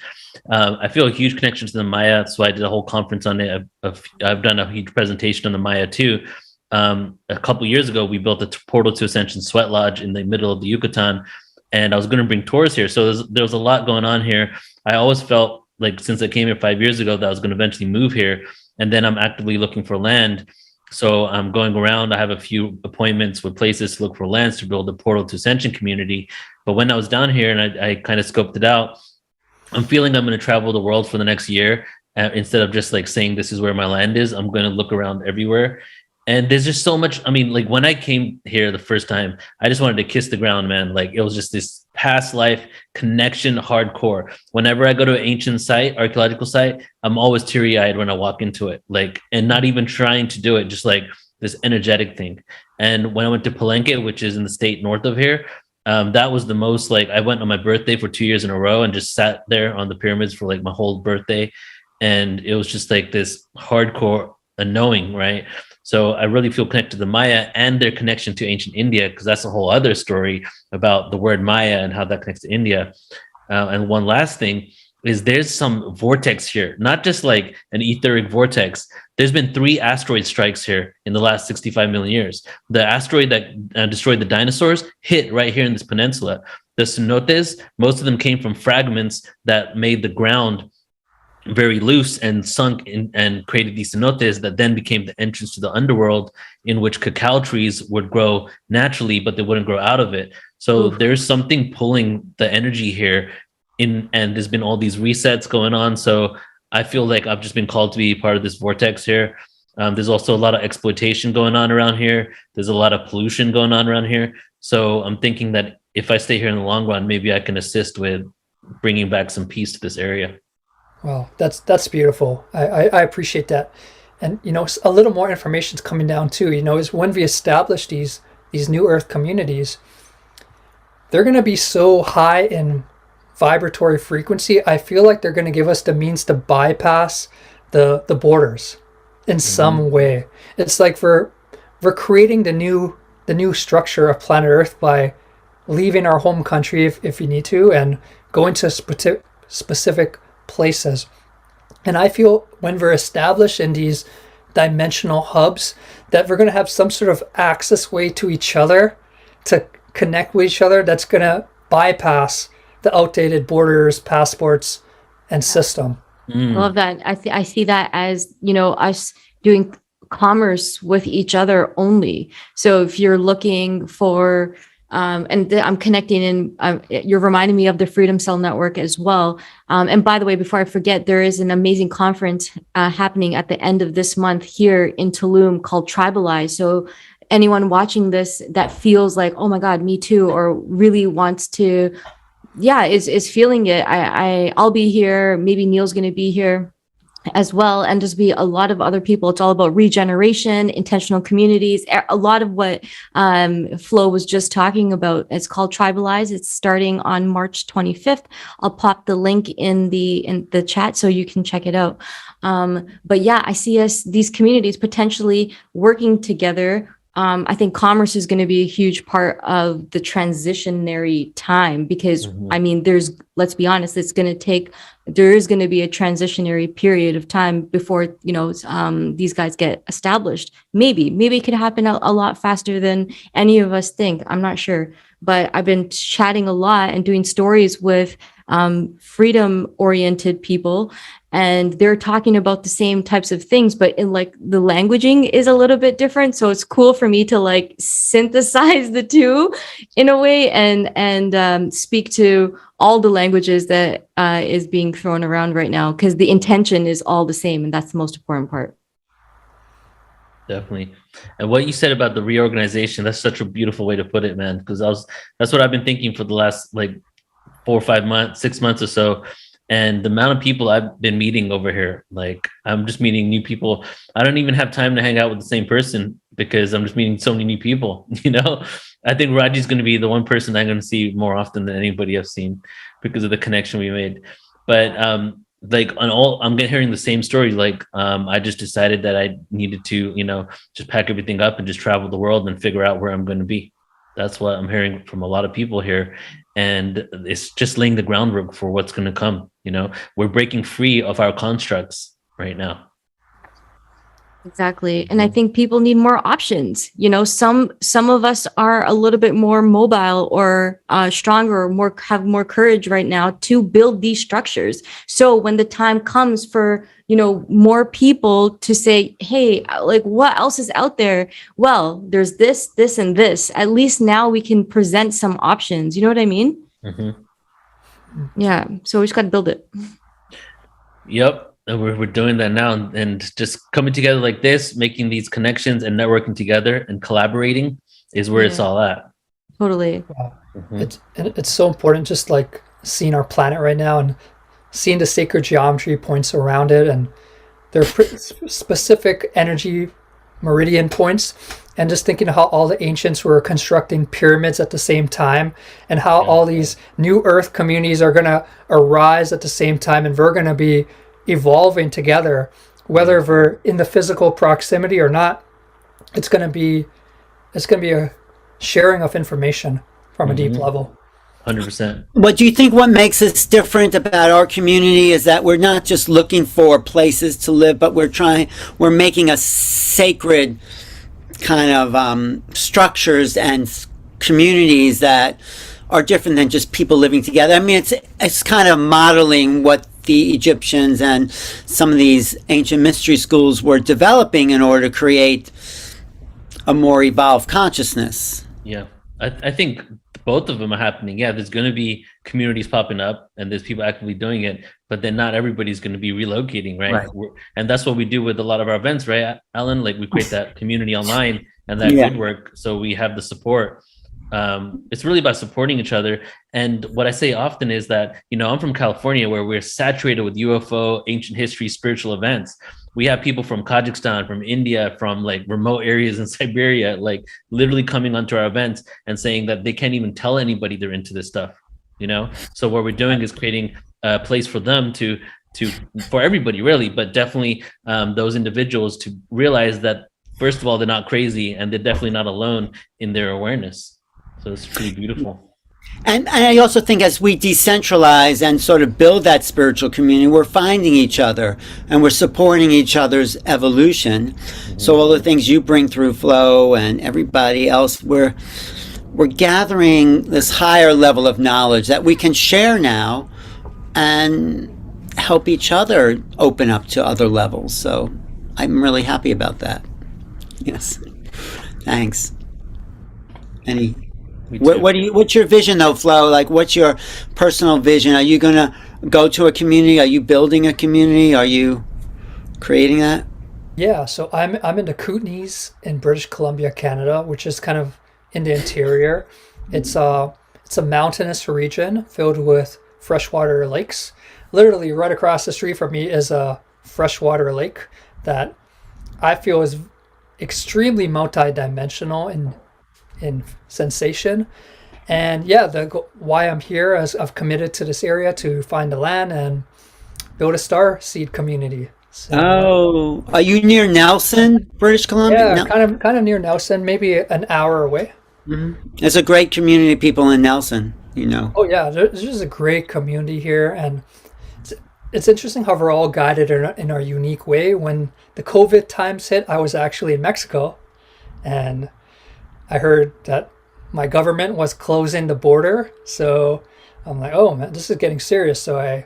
I feel a huge connection to the Maya, so I did a whole conference on it. I've done a huge presentation on the Maya too. A couple years ago, we built a portal to Ascension Sweat Lodge in the middle of the Yucatan, and I was going to bring tours here. So there was a lot going on here. I always felt like, since I came here 5 years ago, that I was going to eventually move here. And then I'm actively looking for land. So I'm going around. I have a few appointments with places to look for lands to build a portal to Ascension community. But when I was down here and I kind of scoped it out, I'm feeling I'm going to travel the world for the next year. Instead of just like saying this is where my land is, I'm going to look around everywhere. And there's just so much. I mean, like when I came here the first time, I just wanted to kiss the ground, man. Like it was just this past life connection, hardcore. Whenever I go to an ancient site, archaeological site, I'm always teary eyed when I walk into it, like, and not even trying to do it, just like this energetic thing. And when I went to Palenque, which is in the state north of here, that was the most, like, I went on my birthday for 2 years in a row and just sat there on the pyramids for like my whole birthday. And it was just like this hardcore knowing, right? So I really feel connected to the Maya and their connection to ancient India, because that's a whole other story about the word Maya and how that connects to India. And one last thing is there's some vortex here, not just like an etheric vortex. There's been 3 asteroid strikes here in the last 65 million years. The asteroid that destroyed the dinosaurs hit right here in this peninsula. The cenotes, most of them came from fragments that made the ground very loose and sunk in, and created these cenotes that then became the entrance to the underworld, in which cacao trees would grow naturally, but they wouldn't grow out of it. So there's something pulling the energy here in, and there's been all these resets going on. So I feel like I've just been called to be part of this vortex here. There's also a lot of exploitation going on around here. There's a lot of pollution going on around here. So I'm thinking that if I stay here in the long run, maybe I can assist with bringing back some peace to this area. Well, that's beautiful. I appreciate that. And, you know, a little more information is coming down too, you know, is when we establish these new earth communities, they're going to be so high in vibratory frequency. I feel like they're going to give us the means to bypass the borders in some way. It's like we're creating the new structure of planet Earth by leaving our home country if you need to, and going to specific places. And I feel when we're established in these dimensional hubs that we're going to have some sort of access way to each other, to connect with each other, that's going to bypass the outdated borders, passports, and system. I love that. I see that as, you know, us doing commerce with each other only. So if you're looking for I'm connecting in, you're reminding me of the Freedom Cell Network as well. And by the way, before I forget, there is an amazing conference happening at the end of this month here in Tulum called Tribalize. So anyone watching this that feels like, oh my God, me too, or really wants to, is feeling it. I'll be here. Maybe Neil's going to be here as well, and just be a lot of other people. It's all about regeneration, intentional communities, a lot of what Flo was just talking about. It's called Tribalize. It's starting on March 25th. I'll pop the link in the chat so you can check it out. But yeah, I see these communities potentially working together. I think commerce is going to be a huge part of the transitionary time, because I mean, let's be honest, there is going to be a transitionary period of time before, you know, these guys get established. Maybe it could happen a lot faster than any of us think. I'm not sure, but I've been chatting a lot and doing stories with freedom oriented people, and they're talking about the same types of things, but in like the languaging is a little bit different. So it's cool for me to like synthesize the two in a way, and speak to all the languages that is being thrown around right now, because the intention is all the same, and that's the most important part. Definitely. And what you said about the reorganization, that's such a beautiful way to put it, man, because that's what I've been thinking for the last like 4 or 5 months, 6 months or so. And the amount of people I've been meeting over here, like I'm just meeting new people. I don't even have time to hang out with the same person because I'm just meeting so many new people, you know? I think Raji's going to be the one person I'm going to see more often than anybody I've seen because of the connection we made. But like on all, I'm hearing the same story. Like I just decided that I needed to, you know, just pack everything up and just travel the world and figure out where I'm going to be. That's what I'm hearing from a lot of people here. And it's just laying the groundwork for what's going to come. You know, we're breaking free of our constructs right now. Exactly. And I think people need more options. You know, some of us are a little bit more mobile or stronger, or have more courage right now to build these structures. So when the time comes for, you know, more people to say, hey, like what else is out there? Well, there's this, this, and this. At least now we can present some options. You know what I mean? Mm-hmm. Yeah. So we just got to build it. Yep. And we're doing that now, and just coming together like this, making these connections and networking together and collaborating is where it's all at. Totally. Wow. Mm-hmm. It's so important, just like seeing our planet right now and seeing the sacred geometry points around it, and there are specific energy meridian points, and just thinking how all the ancients were constructing pyramids at the same time, and how all these new earth communities are going to arise at the same time, and we're going to be evolving together, whether we're in the physical proximity or not. It's going to be a sharing of information from a deep level. 100%. What do you think what makes us different about our community is that we're not just looking for places to live, but we're making a sacred kind of structures and communities that are different than just people living together. I mean, it's kind of modeling what the Egyptians and some of these ancient mystery schools were developing in order to create a more evolved consciousness. Yeah. I think both of them are happening. Yeah, there's going to be communities popping up and there's people actively doing it, but then not everybody's going to be relocating, right? And that's what we do with a lot of our events, right, Alan? Like we create that community online and that good work. So we have the support. It's really about supporting each other. And what I say often is that, you know, I'm from California, where we're saturated with UFO, ancient history, spiritual events. We have people from Kazakhstan, from India, from like remote areas in Siberia, like literally coming onto our events and saying that they can't even tell anybody they're into this stuff, you know? So what we're doing is creating a place for them for everybody really, but definitely those individuals to realize that, first of all, they're not crazy and they're definitely not alone in their awareness. So it's pretty beautiful. And I also think as we decentralize and sort of build that spiritual community, we're finding each other and we're supporting each other's evolution. Mm-hmm. So all the things you bring through Flow and everybody else, we're gathering this higher level of knowledge that we can share now and help each other open up to other levels. So I'm really happy about that. Yes. Thanks. What's your vision though, Flo? Like, what's your personal vision? Are you gonna go to a community? Are you building a community? Are you creating that? Yeah, so I'm in the Kootenays in British Columbia, Canada, which is kind of in the interior. It's a mountainous region filled with freshwater lakes. Literally right across the street from me is a freshwater lake that I feel is extremely multidimensional in sensation. And yeah, why I'm here is I've committed to this area to find the land and build a star seed community. So, are you near Nelson, British Columbia? Yeah, kind of near Nelson, maybe an hour away. Mm-hmm. There's a great community of people in Nelson, you know. Oh yeah, there's just a great community here, and it's interesting how we're all guided in our unique way. When the COVID times hit, I was actually in Mexico, and I heard that my government was closing the border. So I'm like, oh man, this is getting serious. So I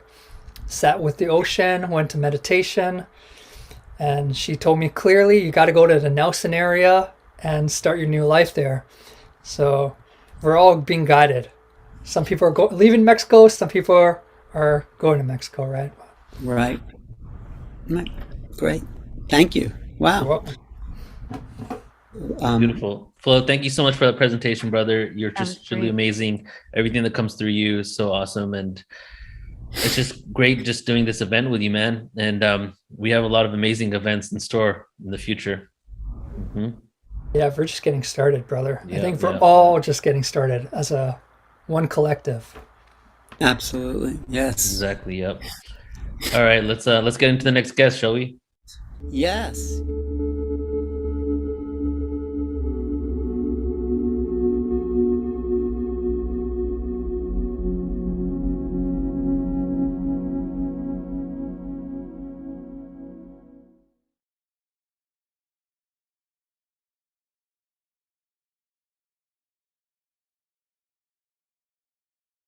sat with the ocean, went to meditation, and she told me clearly, you got to go to the Nelson area and start your new life there. So we're all being guided. Some people are leaving Mexico. Some people are going to Mexico, right? Right. Great. Thank you. Wow. Beautiful. Flo, thank you so much for that presentation, brother. You're just really amazing. Everything that comes through you is so awesome. And it's just great just doing this event with you, man. And we have a lot of amazing events in store in the future. Mhm. Yeah, we're just getting started, brother. I Yeah, think we're yeah. all just getting started as a one collective. Absolutely. Yes. Exactly. Yep. All right, let's get into the next guest, shall we? Yes.